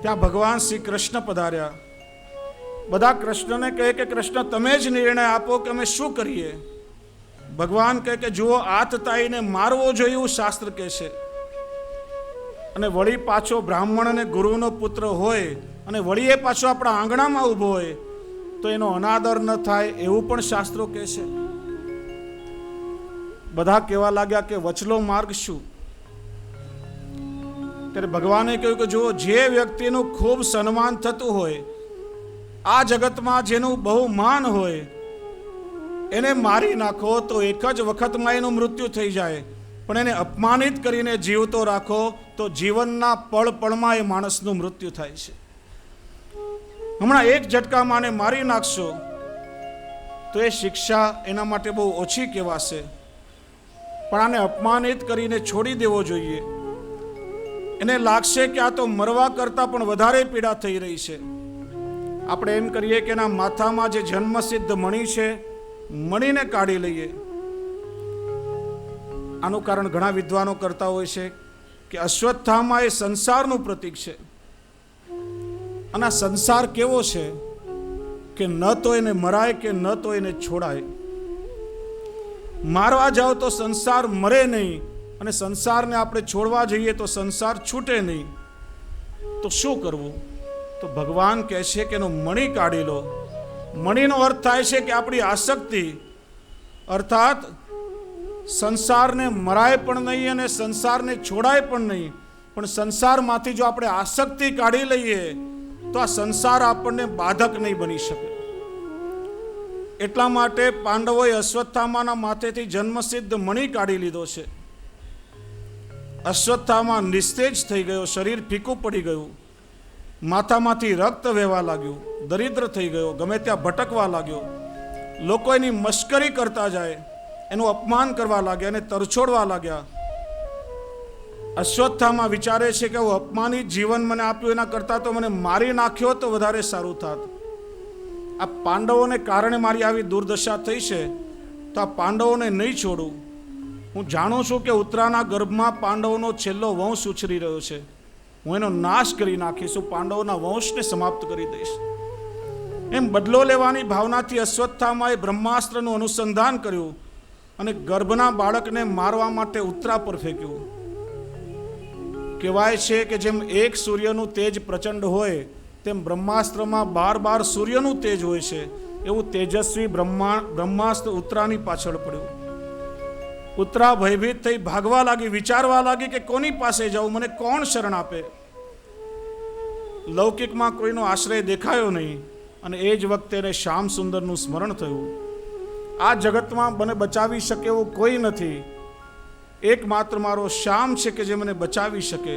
[SPEAKER 3] ત્યાં ભગવાન શ્રી કૃષ્ણ પધાર્યા. બધા કૃષ્ણને કહે કે કૃષ્ણ તમે જ નિર્ણય આપો કે અમે શું કરીએ. ભગવાન કહે કે જુઓ, આતતાઈને મારવો જોઈએ એવું શાસ્ત્ર કહે છે, અને વળી પાછો બ્રાહ્મણ અને ગુરુનો પુત્ર હોય અને વળી એ પાછો આપણા આંગણામાં ઊભો હોય તો એનો અનાદર ન થાય એવું પણ શાસ્ત્રો કહે છે. બધા કહેવા લાગ્યા કે વચલો માર્ગ શું? ત્યારે ભગવાને કહ્યું કે જુઓ, જે વ્યક્તિનું ખૂબ સન્માન થતું હોય, આ જગતમાં જેનું બહુ માન હોય, એને મારી નાખો તો એક જ વખતમાં એનું મૃત્યુ થઈ જાય, પણ એને અપમાનિત કરીને જીવતો રાખો તો જીવનના પળ પળમાં એ માણસનું મૃત્યુ થાય છે. હમણાં એક ઝટકામાં આને મારી નાખશો તો એ શિક્ષા એના માટે બહુ ઓછી કહેવાશે, પણ આને અપમાનિત કરીને છોડી દેવો જોઈએ. એને લાગશે કે આ તો મરવા કરતાં પણ વધારે પીડા થઈ રહી છે. આપણે એમ કરીએ કે એના માથામાં જે જન્મસિદ્ધ મણી છે, મણીને કાઢી લઈએ. આનું કારણ ઘણા વિદ્વાનો કરતા હોય છે કે અશ્વત્થામા એ સંસારનું પ્રતીક છે, અને આ સંસાર કેવો છે કે ન તો એને મરાય કે ન તો એને છોડાય. મારવા જાઓ તો સંસાર મરે નહીં, અને સંસારને આપણે છોડવા જઈએ તો સંસાર છૂટે નહીં. તો શું કરવું? તો ભગવાન કહે છે કે એનો મણી કાઢી લો. મણીનો અર્થ થાય છે કે આપણી આસક્તિ, અર્થાત સંસારને મરાય પણ નહીં અને સંસારને છોડાય પણ નહીં, પણ સંસારમાંથી જો આપણે આસક્તિ કાઢી લઈએ તો આ સંસાર આપણને બાધક નહીં બની શકે. એટલા માટે પાંડવોએ અશ્વત્થામાના માથેથી જન્મસિદ્ધ મણી કાઢી લીધો છે. અશ્વત્થામા નિસ્તેજ થઈ ગયો, શરીર ફીકું પડી ગયું, માથામાંથી રક્ત વહેવા લાગ્યું, દરિદ્ર થઈ ગયો, ગમે ત્યાં ભટકવા લાગ્યો. લોકો એની મશ્કરી કરતા જાય, એનું અપમાન કરવા લાગ્યા અને તરછોડવા લાગ્યા. અશ્વત્થામા વિચારે છે કે હું અપમાનિત જીવન મને આપ્યું એના કરતાં તો મને મારી નાખ્યો તો વધારે સારું થાત. આ પાંડવોને કારણે મારી આવી દુર્દશા થઈ છે, તો આ પાંડવોને નહીં છોડું. હું જાણું છું કે ઉત્તરાના ગર્ભમાં પાંડવોનો છેલ્લો વંશ ઉછરી રહ્યો છે. હું એનો નાશ કરી નાખીશ, હું પાંડવોના વંશને સમાપ્ત કરી દઈશ. એમ બદલો લેવાની ભાવનાથી અશ્વત્થામાએ બ્રહ્માસ્ત્રનું અનુસંધાન કર્યું અને ગર્ભના બાળકને મારવા માટે ઉત્તરા પર ફેંક્યું. કહેવાય છે કે જેમ એક સૂર્યનું તેજ પ્રચંડ હોય તેમ બ્રહ્માસ્ત્રમાં 12 સૂર્યનું તેજ હોય છે. એવું તેજસ્વી બ્રહ્માસ્ત્ર ઉત્તરાની પાછળ પડ્યું. ઉત્તરા ભયભીત થઈ ભાગવા લાગી, વિચારવા લાગી કે કોની પાસે જાઉં, મને કોણ શરણ આપે. લૌકિકમાં કોઈનો આશ્રય દેખાયો નહીં અને એ જ વખતે એને શ્યામ સુંદરનું સ્મરણ થયું. આ જગતમાં મને બચાવી શકે એવું કોઈ નથી, એકમાત્ર મારો શ્યામ છે કે જે મને બચાવી શકે.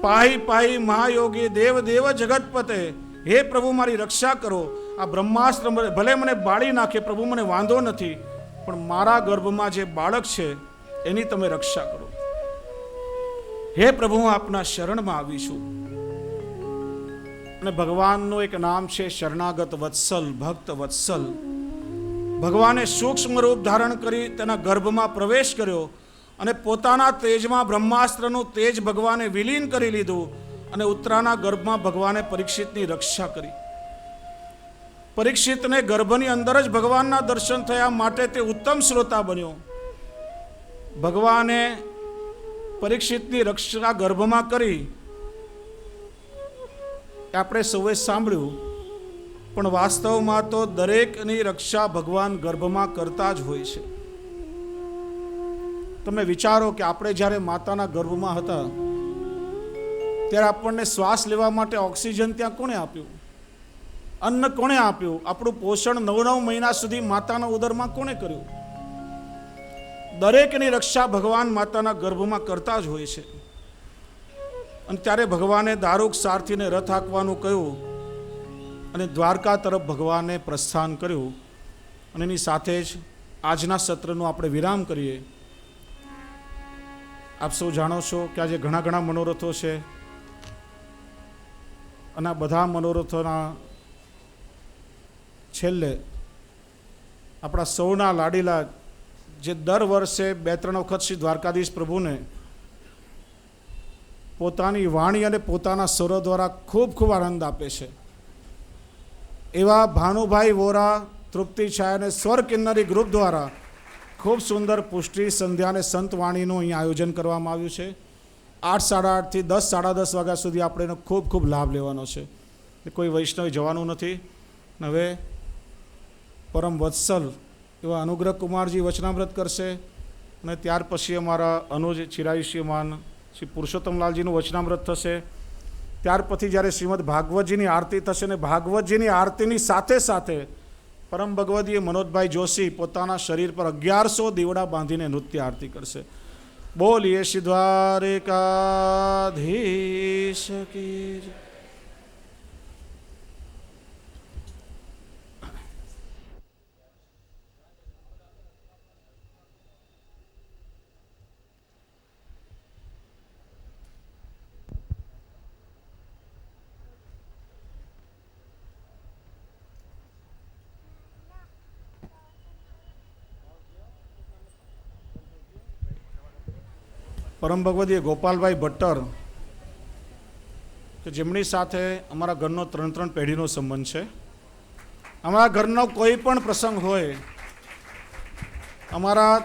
[SPEAKER 3] પાહી પાહી મહાયોગી દેવ દેવ જગતપતે, હે પ્રભુ મારી રક્ષા કરો. આ બ્રહ્માસ્ત્ર ભલે મને બાળી નાખે પ્રભુ, મને વાંધો નથી, પણ મારા ગર્ભમાં જે બાળક છે એની તમે રક્ષા કરો. હે પ્રભુ, હું આપના શરણમાં આવી છું. અને ભગવાનનું એક નામ છે શરણાગત વત્સલ, ભક્ત વત્સલ. ભગવાને સૂક્ષ્મ રૂપ ધારણ કરી તેના ગર્ભમાં પ્રવેશ કર્યો અને પોતાના તેજમાં બ્રહ્માસ્ત્રનું તેજ ભગવાને વિલીન કરી લીધું અને ઉત્તરાના ગર્ભમાં ભગવાને પરીક્ષિતની રક્ષા કરી. પરીક્ષિતને ગર્ભની અંદર જ ભગવાનના દર્શન થયા માટે તે ઉત્તમ શ્રોતા બન્યો. ભગવાને પરીક્ષિતની રક્ષા ગર્ભમાં કરી આપણે સૌએ સાંભળ્યું, પણ વાસ્તવમાં તો દરેકની રક્ષા ભગવાન ગર્ભમાં કરતા જ હોય છે. તમે વિચારો કે આપણે જ્યારે માતાના ગર્ભમાં હતા ત્યારે આપણને શ્વાસ લેવા માટે ઓક્સિજન ત્યાં કોણે આપ્યું? અન્ન કોણે આપ્યું? આપણું પોષણ 9 મહિના સુધી માતાના ઉદરમાં કોણે કર્યું? દરેકની રક્ષા ભગવાન માતાના ગર્ભમાં કરતા જ હોય છે. અને ત્યારે ભગવાને દારૂક સારથીને રથ હાંકવાનું કહ્યું અને દ્વારકા તરફ ભગવાને પ્રસ્થાન કર્યું. અને એની સાથે જ આજના સત્રનું આપણે વિરામ કરીએ. આપ સૌ જાણો છો કે આજે ઘણા મનોરથો છે અને આ બધા મનોરથોના છેલ્લે આપણા સૌના લાડીલા જે દર વર્ષે 2-3 વખત શ્રી દ્વારકાધીશ પ્રભુને પોતાની વાણી અને પોતાના સ્વરો દ્વારા ખૂબ આનંદ આપે છે, એવા ભાનુભાઈ વોરા, તૃપ્તિ છાયા અને સ્વર કિન્નરી ગ્રુપ દ્વારા ખૂબ સુંદર પુષ્ટિ સંધ્યા અને સંત વાણીનું અહીંયા આયોજન કરવામાં આવ્યું છે. 8:30 થી 10, 10:30 વાગ્યા સુધી આપણે એનો ખૂબ લાભ લેવાનો છે. કોઈ વૈષ્ણવ જવાનું નથી. હવે પરમ વત્સલ એવા અનુગ્રહ કુમારજી વચનામૃત કરશે અને ત્યાર પછી અમારા અનુજ ચિરાયુષ્યમાન શ્રી પુરુષોત્તમલાલજીનું વચનામૃત થશે. ત્યાર પછી જ્યારે શ્રીમદ ભાગવતજીની આરતી થશે ને ભાગવતજીની આરતીની સાથે પરમ ભગવદીય મનોજભાઈ જોશી પોતાના શરીર પર 1100 દીવડા બાંધીને નૃત્ય આરતી કરશે. બોલીએ શ્રી દ્વારિકાધીશ કી જય. પરમ ભગવદીય ગોપાલભાઈ ભટ્ટર કે જેમની સાથે અમારા ઘરનો 3 પેઢીનો સંબંધ છે. અમારા ઘરનો કોઈ પણ પ્રસંગ હોય, અમારા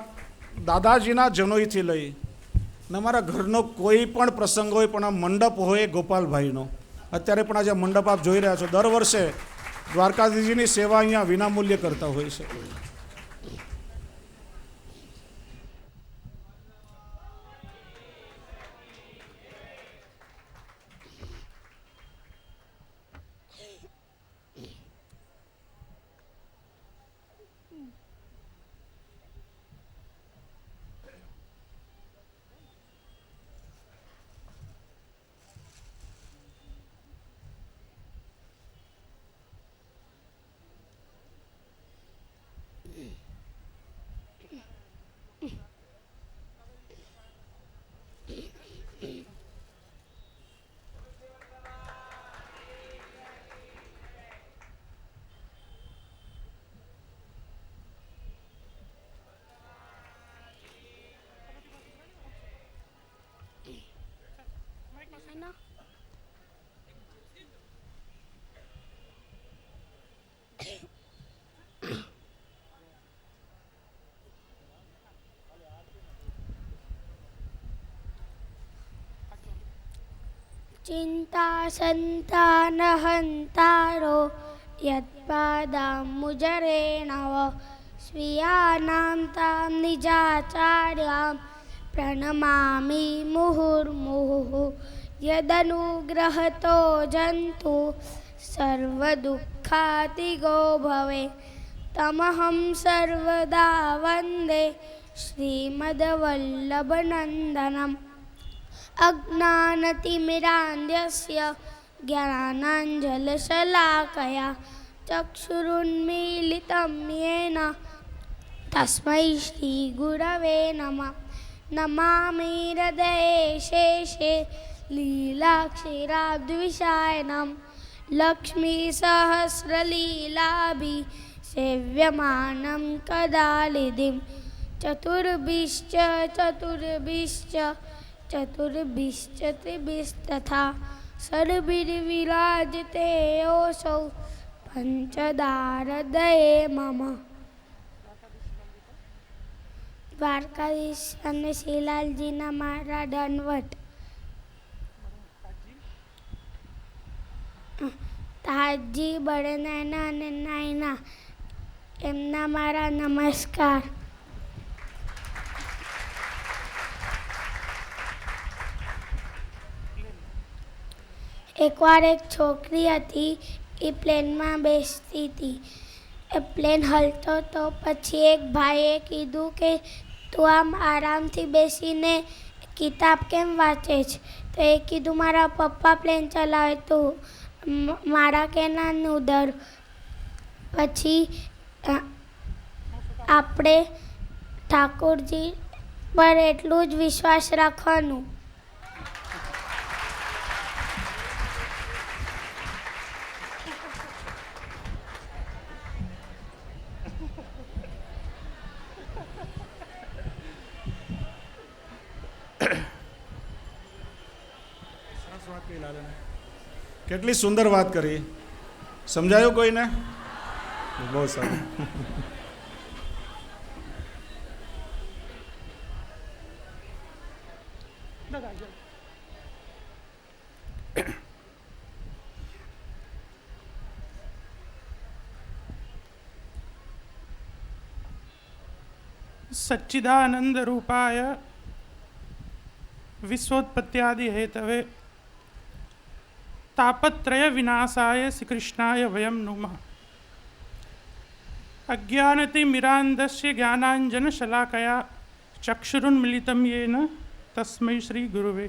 [SPEAKER 3] દાદાજીના જનોઈથી લઈ ને અમારા ઘરનો કોઈ પણ પ્રસંગ હોય, પણ આ મંડપ હોય ગોપાલભાઈનો. અત્યારે પણ આજે મંડપ આપ જોઈ રહ્યા છો. દર વર્ષે દ્વારકાધીશજીની સેવા અહીંયા વિનામૂલ્યે કરતા હોય છે.
[SPEAKER 4] चिन्ता सन्तानहन्तारो यत्पादाम्बुजरेणव स्वीयानां तां निजाचार्यां प्रणमामि मुहुर्मुहुः यदनुग्रहतो जन्तु सर्वदुःखातिगो भवे तमहं सर्वदा वन्दे श्रीमद्वल्लभनन्दनम् अज्ञानतिमिरान्धस्य ज्ञानाञ्जनशलाकया चक्षुरुन्मीलितं येन तस्मै श्रीगुरवे नमः नमामि हृदये शेषे लीलाक्षीराब्धिविशायनं लक्ष्मीसहस्रलीलाभि सेव्यमानं कदालिधिं चतुर्भिश्च त्रिभिस्तथा सर्वैर्विराजिते योऽसौ પંચદારદયે મમ. દ્વારકાધીશ અને શ્રીલાલજીના મારા દંડવત. તાજી બળનાયના અને નાયના એમના મારા નમસ્કાર. એકવાર એક છોકરી હતી, એ પ્લેનમાં બેસતી હતી. એ પ્લેન હલતો તો પછી એક ભાઈએ કીધું કે તું આમ આરામથી બેસીને કિતાબ કેમ વાંચે છે? તો એ કીધું મારા પપ્પા પ્લેન ચલાવે તો મારા કેનાનું ડર. પછી આપણે ઠાકોરજી પર એટલું જ વિશ્વાસ રાખવાનું.
[SPEAKER 3] કેટલી સુંદર વાત કરી. સમજાયું કોઈને? બહુ સારું.
[SPEAKER 5] सच्चिदानंद रूपाय विश्वोत्पत्त्यादि हेतवे तापत्रय विनाशाय श्री कृष्णाय वयं नुमः. अज्ञानतिमिरान्धस्य ज्ञानाञ्जन शलाकया चक्षुरुन्मीलितं येन तस्मै श्री गुरुवे.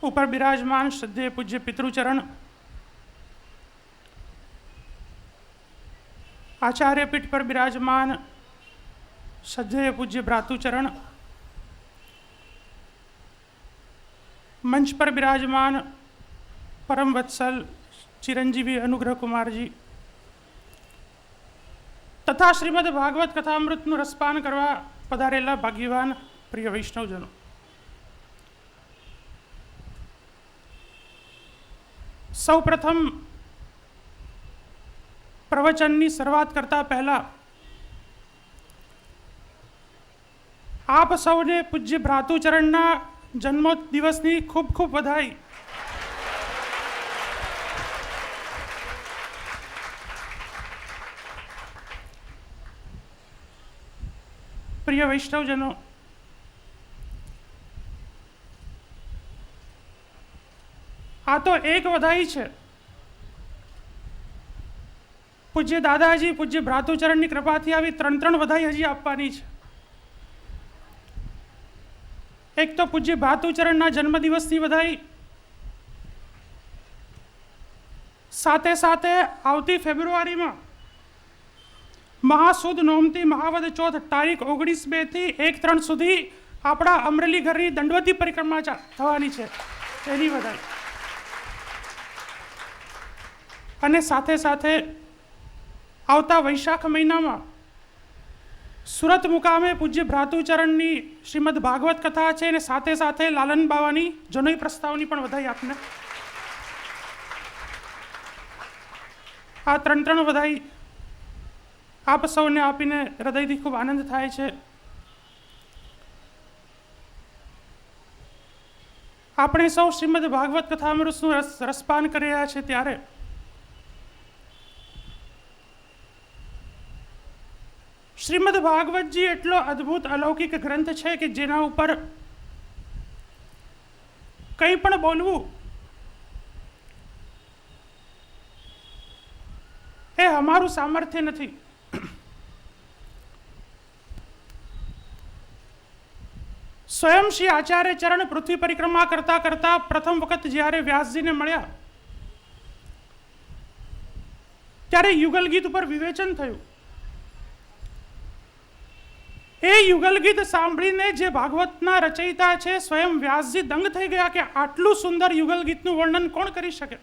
[SPEAKER 5] ऊपर विराजमान श्रद्धेय पूज्य पितृचरण, आचार्य पीठ पर विराजमान श्रद्धेय पूज्य भ्रातुचरण, मंच पर विराजमान परम वत्सल चिरंजीवी अनुग्रह कुमार जी तथा श्रीमद् भागवत कथामृतનું રસપાન કરવા પધારેલા ભાગ્યવાન પ્રિય વૈષ્ણવજનો, સૌ પ્રથમ પ્રવચનની શરૂઆત કરતા પહેલા આપ સૌને પૂજ્ય ભ્રાતુચરણના જન્મદિવસની ખૂબ ખૂબ વધાઈ. પ્રિય વૈષ્ણવજનો, આ તો એક વધાઈ છે. પૂજ્ય દાદાજી પૂજ્ય ભ્રાતુચરણની કૃપાથી આવી ત્રણ વધાઈ હજી આપવાની છે. એક તો પૂજ્ય ભ્રાતુચરણના જન્મદિવસની વધાઈ, સાથે સાથે આવતી ફેબ્રુઆરીમાં મહાસુદ નોમતી મહાવદ ચોથ તારીખ 19/2 થી 1/3 સુધી આપણા અમરેલી ઘરની દંડવતી પરિક્રમા થવાની છે, તેની વધાઈ. અને સાથે સાથે આવતા વૈશાખ મહિનામાં સુરત મુકામે પૂજ્ય ભ્રાતુચરણની શ્રીમદ ભાગવત કથા છે, અને સાથે સાથે લાલન બાવાની જનોઈ પ્રસ્તાવની પણ વધાઈ આપને. આ ત્રણ વધાઈ આપ સૌને આપીને હૃદયથી ખૂબ આનંદ થાય છે. આપણે સૌ શ્રીમદ ભાગવત કથામૃતનું રસપાન કરી રહ્યા છે ત્યારે શ્રીમદ ભાગવતજી એટલો અદ્ભુત અલૌકિક ગ્રંથ છે કે જેના ઉપર કંઈ પણ બોલવું એ અમારું સામર્થ્ય નથી. સ્વયં શ્રી આચાર્ય ચરણ પૃથ્વી પરિક્રમા કરતા કરતા પ્રથમ વખત જ્યારે વ્યાસજીને મળ્યા ત્યારે યુગલ ગીત ઉપર વિવેચન થયું. એ યુગલ ગીત સાંભળીને જે ભાગવતના રચયિતા છે સ્વયં વ્યાસજી દંગ થઈ ગયા કે આટલું સુંદર યુગલ ગીતનું વર્ણન કોણ કરી શકે.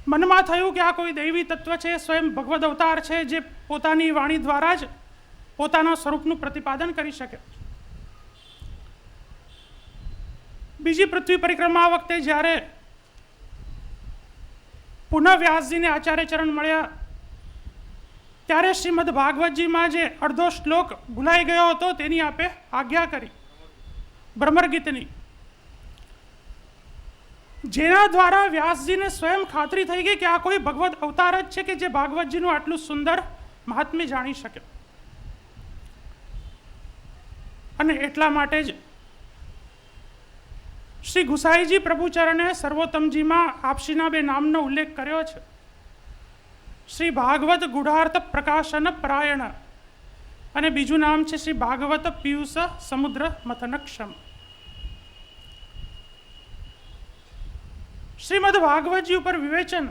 [SPEAKER 5] મનમાં થયું કે આ કોઈ દૈવી તત્વ છે, સ્વયં ભગવદ અવતાર છે જે પોતાની વાણી દ્વારા જ પોતાના સ્વરૂપનું પ્રતિપાદન કરી શકે. બીજી પૃથ્વી પરિક્રમા વખતે જ્યારે પુનઃ વ્યાસજીને આચાર્ય ચરણ મળ્યા ત્યારે શ્રીમદ ભાગવતજીમાં જે અડધો શ્લોક ભૂલાઈ ગયો હતો તેની આપે આજ્ઞા કરી ભ્રમર ગીતની, જેના દ્વારા વ્યાસજીને સ્વયં ખાતરી થઈ ગઈ કે આ કોઈ ભગવદ અવતાર જ છે કે જે ભાગવતજીનું આટલું સુંદર મહાત્મ્ય જાણી શકે. અને એટલા માટે જ શ્રી ગુસાઈજી પ્રભુચરણે સર્વોત્તમજીમાં આપશીના બે નામનો ઉલ્લેખ કર્યો છે. શ્રી ભાગવત ગુઢાર્થ પ્રકાશન પરાયણ અને બીજું નામ છે શ્રી ભાગવત પિયુષ સમુદ્ર મથનક્ષમ. શ્રીમદ ભાગવતજી ઉપર વિવેચન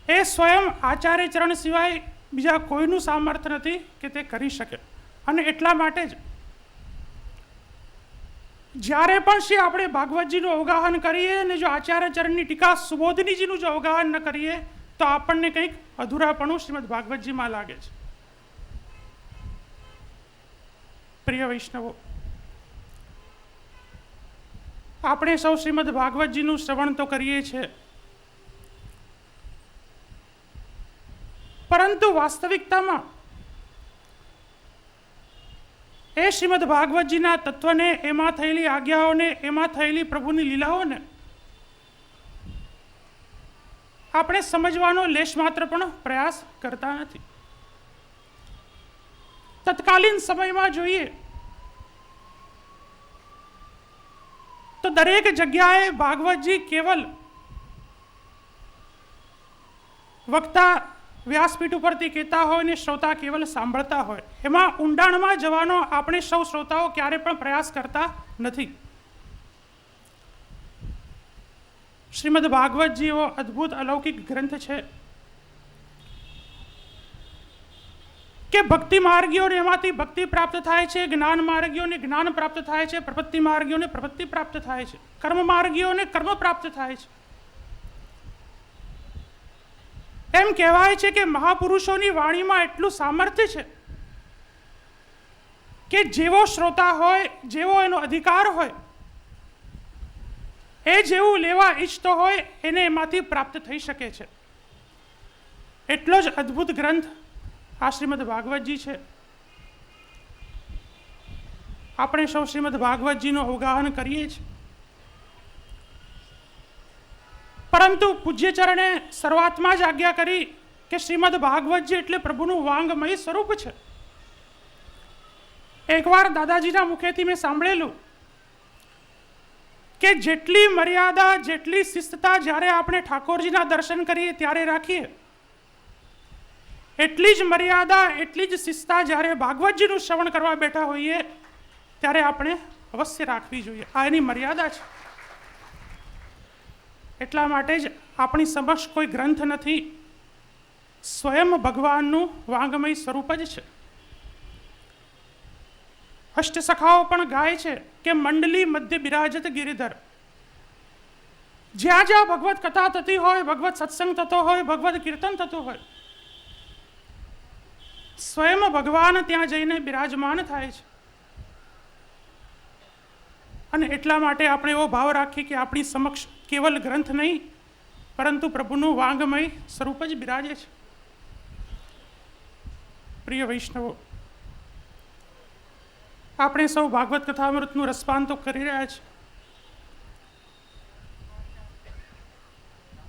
[SPEAKER 5] એ સ્વયં આચાર્ય ચરણ સિવાય બીજા કોઈનું સામર્થ્ય નથી કે તે કરી શકે. અને એટલા માટે જ જ્યારે પણ શ્રી આપણે ભાગવતજીનું અવગાહન કરીએ અને જો આચાર્ય ચરણની ટીકા સુબોધનીજીનું જો અવગાહન ન કરીએ તો આપણને કંઈક અધૂરાપણું શ્રીમદ ભાગવતજીમાં લાગે છે. પ્રિય વૈષ્ણવો, આપણે સૌ શ્રીમદ ભાગવતજીનું શ્રવણ તો કરીએ છીએ, પરંતુ વાસ્તવિકતામાં એ શ્રીમદ ભાગવતજીના તત્વને, એમાં થયેલી આજ્ઞાઓને, એમાં થયેલી પ્રભુની લીલાઓને આપણે સમજવાનો લેશ માત્ર પણ પ્રયાસ કરતા નથી. તત્કાલીન સમયમાં જોઈએ તો દરેક જગ્યાએ ભાગવતજી કેવલ વક્તા વ્યાસપીઠ ઉપરથી કહેતા હોય ને શ્રોતા કેવલ સાંભળતા હોય, એમાં ઊંડાણમાં જવાનો આપણે સૌ શ્રોતાઓ ક્યારે પણ પ્રયાસ કરતા નથી. શ્રીમદ ભાગવતજી એવો અદ્ભુત અલૌકિક ગ્રંથ છે કે ભક્તિ માર્ગીઓને એમાંથી ભક્તિ પ્રાપ્ત થાય છે, જ્ઞાન માર્ગીઓને જ્ઞાન પ્રાપ્ત થાય છે, પ્રપત્તિ માર્ગીઓને પ્રપત્તિ પ્રાપ્ત થાય છે, કર્મ માર્ગીઓને કર્મ પ્રાપ્ત થાય છે. એમ કહેવાય છે કે મહાપુરુષોની વાણીમાં એટલું સામર્થ્ય છે કે જેવો શ્રોતા હોય, જેવો એનો અધિકાર હોય, એ જેવું લેવા ઈચ્છતો હોય એને એમાંથી પ્રાપ્ત થઈ શકે છે. એટલો જ અદ્ભુત ગ્રંથ આ શ્રીમદ ભાગવતજી છે. આપણે સૌ શ્રીમદ ભાગવતજીનું અવગાહન કરીએ છીએ, પરંતુ પૂજ્યચરણે શરૂઆતમાં જ આજ્ઞા કરી કે શ્રીમદ ભાગવતજી એટલે પ્રભુનું વાંગમય સ્વરૂપ છે. એકવાર દાદાજીના મુખેથી મેં સાંભળેલું કે જેટલી મર્યાદા, જેટલી શિસ્તતા જ્યારે આપણે ઠાકોરજીના દર્શન કરીએ ત્યારે રાખીએ, એટલી જ મર્યાદા, એટલી જ શિસ્તતા જ્યારે ભાગવતજીનું શ્રવણ કરવા બેઠા હોઈએ ત્યારે આપણે અવશ્ય રાખવી જોઈએ. આ એની મર્યાદા છે. એટલા માટે જ આપણી સમક્ષ કોઈ ગ્રંથ નથી, સ્વયં ભગવાનનું વાંગમય સ્વરૂપ જ છે. અષ્ટસખાઓ પણ ગાય છે કે મંડલી મધ્ય બિરાજત ગિરિધર. જ્યાં જ્યાં ભગવત કથા થતી હોય, ભગવત સત્સંગ થતો હોય, ભગવત કીર્તન થતું હોય, સ્વયં ભગવાન ત્યાં જઈને બિરાજમાન થાય છે. અને એટલા માટે આપણે એવો ભાવ રાખીએ કે આપણી સમક્ષ કેવલ ગ્રંથ નહીં પરંતુ પ્રભુનું વાંગમય સ્વરૂપ જ બિરાજે છે. પ્રિય વૈષ્ણવો, આપણે સૌ ભાગવત કથામૃતનું રસપાન તો કરી રહ્યા છીએ,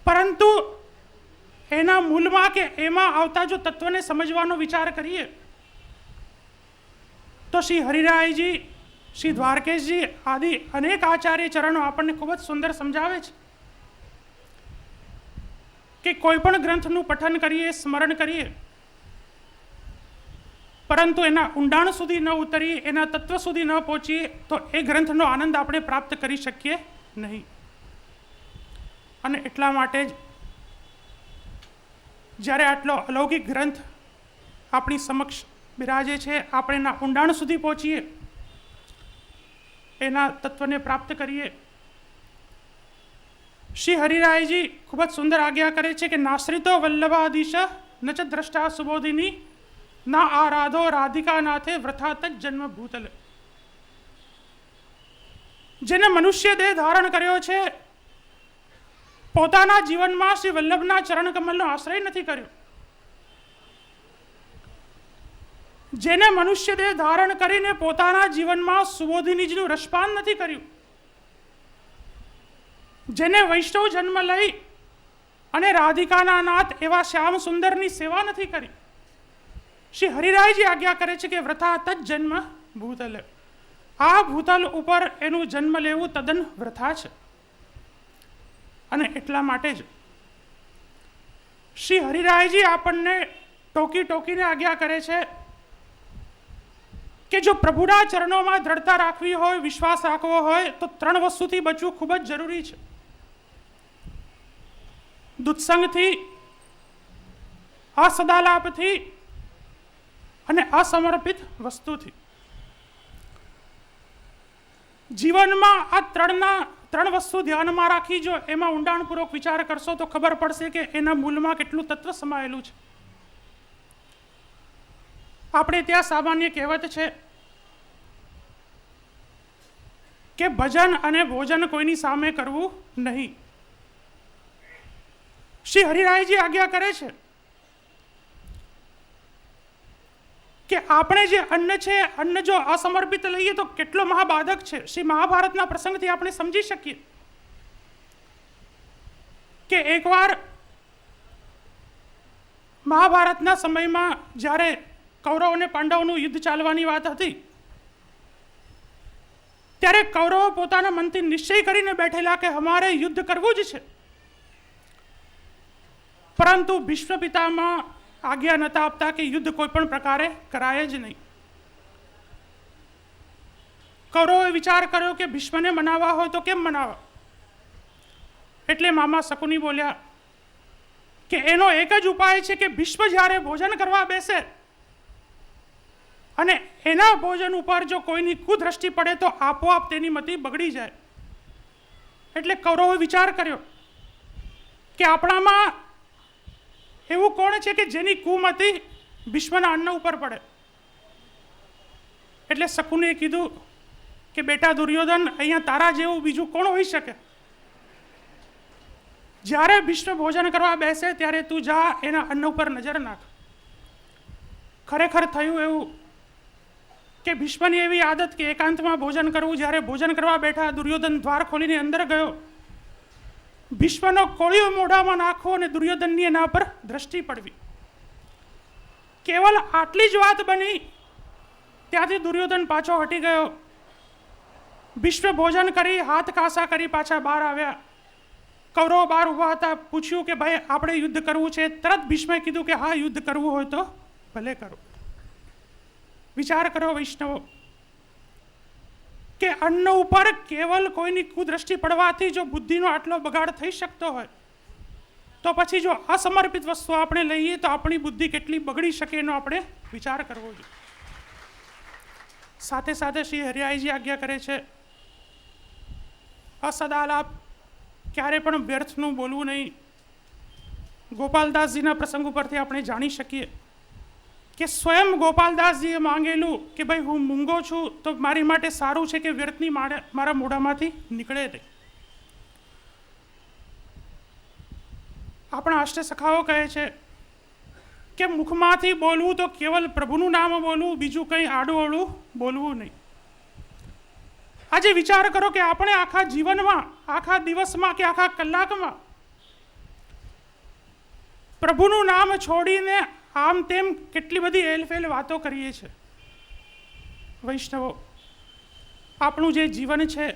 [SPEAKER 5] પરંતુ એના મૂળમાં કે એમાં આવતા જો તત્વને સમજવાનો વિચાર કરીએ તો શ્રી હરિરાયજી, શ્રી દ્વારકેશજી આદિ અનેક આચાર્ય ચરણો આપણને ખૂબ જ સુંદર સમજાવે છે કે કોઈ પણ ગ્રંથનું પઠન કરીએ, સ્મરણ કરીએ, પરંતુ એના ઊંડાણ સુધી ન ઉતરીએ, એના તત્વ સુધી ન પહોંચીએ તો એ ગ્રંથનો આનંદ આપણે પ્રાપ્ત કરી શકીએ નહીં. અને એટલા માટે જ જ્યારે આટલો અલૌકિક ગ્રંથ આપણી સમક્ષ બિરાજે છે, આપણે એના ઊંડાણ સુધી પહોંચીએ, એના તત્વને પ્રાપ્ત કરીએ. શ્રી હરિરાયજી ખૂબ જ સુંદર આજ્ઞા કરે છે કે નાશ્રિતો વલ્લભાધીશ ન ચ દ્રષ્ટા સુબોધિની ના આરાધો રાધિકા નાથે વ્રથા તજ જન્મ ભૂતલ. જેને મનુષ્ય દેહ ધારણ કર્યો છે, પોતાના જીવનમાં શ્રી વલ્લભના ચરણ કમલનો આશ્રય નથી કર્યો. જેને મનુષ્ય દેહ ધારણ કરીને પોતાના જીવનમાં સુબોધિનીજીનું રસપાન નથી કર્યું, જેને વૈષ્ણવ જન્મ લઈ અને રાધિકાના નાથ એવા શ્યામ સુંદરની સેવા નથી કરી, શ્રી હરિરાયજી આજ્ઞા કરે છે કે વ્રથા તજ જન્મ ભૂતલ. આ ભૂતલ ઉપર એનું જન્મ લેવું તદ્દન વ્રથા છે. અને એટલા માટે જ શ્રી હરિરાયજી આપણને ટોકી ટોકીને આજ્ઞા કરે છે કે જો પ્રભુના ચરણોમાં દ્રઢતા રાખવી હોય, વિશ્વાસ રાખવો હોય તો 3 વસ્તુથી બચવું ખૂબ જ જરૂરી છે. દુત્સંગથી, અસદાલાપથી અને અસમર્પિત વસ્તુથી. જીવનમાં આ 3 વસ્તુ ધ્યાનમાં રાખી જો એમાં ઊંડાણપૂર્વક વિચાર કરશો તો ખબર પડશે કે એના મૂળમાં કેટલું તત્વ સમાયેલું છે. આપણે ત્યાં સામાન્ય કહેવત છે કે ભજન અને ભોજન કોઈની સામે કરવું નહીં. શ્રી હરિરાયજી આજ્ઞા કરે છે કે આપણે જે અન્ન છે, અન્ન જો અસમર્પિત લઈએ તો કેટલો મહાબાધક છે. શ્રી મહાભારતના પ્રસંગથી આપણે સમજી શકીએ કે એકવાર મહાભારતના સમયમાં જ્યારે કૌરવ અને પાંડવોનું યુદ્ધ ચાલવાની વાત હતી, ત્યારે કૌરવો પોતાના મનથી નિશ્ચય કરીને બેઠેલા કે અમારે યુદ્ધ કરવું જ છે, પરંતુ ભીષ્મ પિતામાં આજ્ઞા નતા આપતા કે યુદ્ધ કોઈ પણ પ્રકારે કરાય જ નહીં. કૌરવોએ વિચાર કર્યો કે ભીષ્મને મનાવવા હોય તો કેમ મનાવવા? એટલે મામા શકુની બોલ્યા કે એનો એક જ ઉપાય છે કે ભીષ્મ જ્યારે ભોજન કરવા બેસે અને એના ભોજન ઉપર જો કોઈની કુદ્રષ્ટિ પડે તો આપોઆપ તેની મતિ બગડી જાય. એટલે કૌરવોએ વિચાર કર્યો કે આપણામાં એવું કોણ છે કે જેની કુમતિ ભીષ્મના અન્ન ઉપર પડે? એટલે શકુને કીધું કે બેટા દુર્યોધન, અહીંયા તારા જેવું બીજું કોણ હોઈ શકે? જ્યારે ભીષ્મ ભોજન કરવા બેસે ત્યારે તું જા એના અન્ન ઉપર નજર નાખ. ખરેખર થયું એવું કે ભીષ્મની એવી આદત કે એકાંતમાં ભોજન કરવું. જ્યારે ભોજન કરવા બેઠા દુર્યોધન દ્વાર ખોલીને અંદર ગયો, ભીષ્મનો કોળિયો મોઢામાં નાખવો અને દુર્યોધનની એના પર દ્રષ્ટિ પડવી. કેવલ આટલી જ વાત બની, ત્યાંથી દુર્યોધન પાછો હટી ગયો. ભીષ્મ ભોજન કરી હાથ કાસા કરી પાછા બહાર આવ્યા. કૌરવો બહાર ઊભા હતા. પૂછ્યું કે ભાઈ આપણે યુદ્ધ કરવું છે? તરત ભીષ્મે કીધું કે હા, યુદ્ધ કરવું હોય તો ભલે કરો. વિચાર કરો વૈષ્ણવો કે અન્ન ઉપર કેવલ કોઈની કુદ્રષ્ટિ પડવાથી જો બુદ્ધિનો આટલો બગાડ થઈ શકતો હોય તો પછી જો અસમર્પિત વસ્તુ આપણે લઈએ તો આપણી બુદ્ધિ કેટલી બગડી શકે એનો આપણે વિચાર કરવો જોઈએ. સાથે સાથે શ્રી હરિરાયજી આજ્ઞા કરે છે અસદાલાપ, ક્યારે પણ વ્યર્થનું બોલવું નહીં. ગોપાલદાસજીના પ્રસંગ ઉપરથી આપણે જાણી શકીએ કે સ્વયં ગોપાલદાસજીએ માંગેલું કે ભાઈ હું મૂંગો છું તો મારી માટે સારું છે કે વ્યર્થની મારા મોઢામાંથી નીકળે તે. આપણા અષ્ટસખાઓ કહે છે કે મુખમાંથી બોલવું તો કેવલ પ્રભુનું નામ બોલવું, બીજું કંઈ આડું બોલવું નહીં. આજે વિચાર કરો કે આપણે આખા જીવનમાં, આખા દિવસમાં કે આખા કલાકમાં પ્રભુનું નામ છોડીને આમ તેમ કેટલી બધી એલફેલ વાતો કરીએ છીએ. વૈષ્ણવો, આપણું જે જીવન છે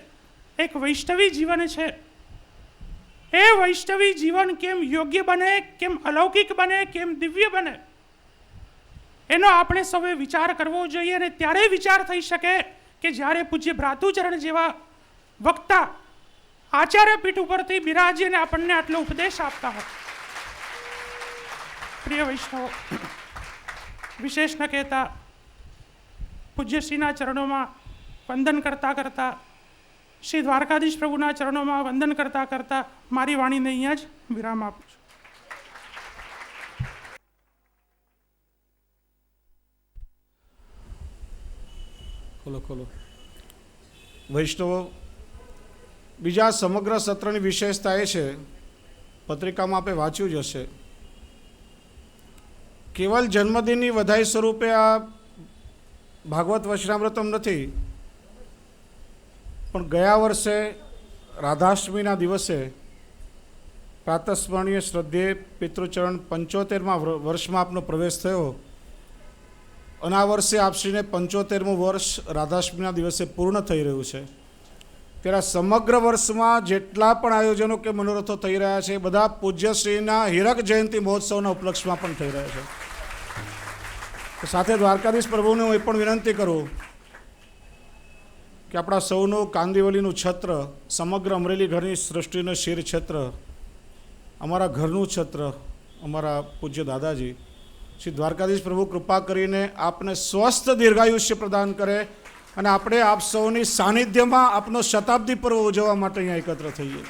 [SPEAKER 5] એક વૈષ્ણવી જીવન છે. એ વૈષ્ણવી જીવન કેમ યોગ્ય બને, કેમ અલૌકિક બને, કેમ દિવ્ય બને, એનો આપણે સૌએ વિચાર કરવો જોઈએ. અને ત્યારે વિચાર થઈ શકે કે જ્યારે પૂજ્ય ભ્રાતુચરણ જેવા વક્તા આચાર્ય પીઠ ઉપરથી બિરાજીને આપણને આટલો ઉપદેશ આપતા હોય. પ્રિય વૈષ્ણવો, વિશેષ ન કહેતા પૂજ્યશ્રીના ચરણોમાં વંદન કરતાં કરતાં, શ્રી દ્વારકાધીશ પ્રભુના ચરણોમાં વંદન કરતાં કરતાં મારી વાણીને અહીંયા જ વિરામ આપું છું.
[SPEAKER 3] ખોલો. વૈષ્ણવો, બીજા સમગ્ર સત્રની વિશેષતા એ છે, પત્રિકામાં આપણે વાંચ્યું જ હશે, કેવલ જન્મદિનની વધાઈ સ્વરૂપે આ ભાગવત વચનામૃતમ નથી, પણ ગયા વર્ષે રાધાષ્ટમીના દિવસે પ્રાતસ્મરણીય શ્રદ્ધેય પિતૃચરણ 75મા વર્ષમાં આપનો પ્રવેશ થયો અને આ વર્ષે આપશ્રીને 75મું વર્ષ રાધાષ્ટમીના દિવસે પૂર્ણ થઈ રહ્યું છે. ત્યારે સમગ્ર વર્ષમાં જેટલા પણ આયોજનો કે મનોરથો થઈ રહ્યા છે, બધા પૂજ્યશ્રીના હીરક જયંતિ મહોત્સવના ઉપલક્ષમાં પણ થઈ રહ્યા છે. સાથે દ્વારકાધીશ પ્રભુને હું એ પણ વિનંતી કરું કે આપણા સૌનું કાંદિવલીનું છત્ર, સમગ્ર અમરેલી ઘરની સૃષ્ટિનું શિર છત્ર, અમારા ઘરનું છત્ર, અમારા પૂજ્ય દાદાજી શ્રી દ્વારકાધીશ પ્રભુ કૃપા કરીને આપને સ્વસ્થ દીર્ઘાયુષ્ય પ્રદાન કરે અને આપણે આપ સૌની સાનિધ્યમાં આપનો શતાબ્દી પર્વ ઉજવવા માટે અહીંયા એકત્ર થઈએ.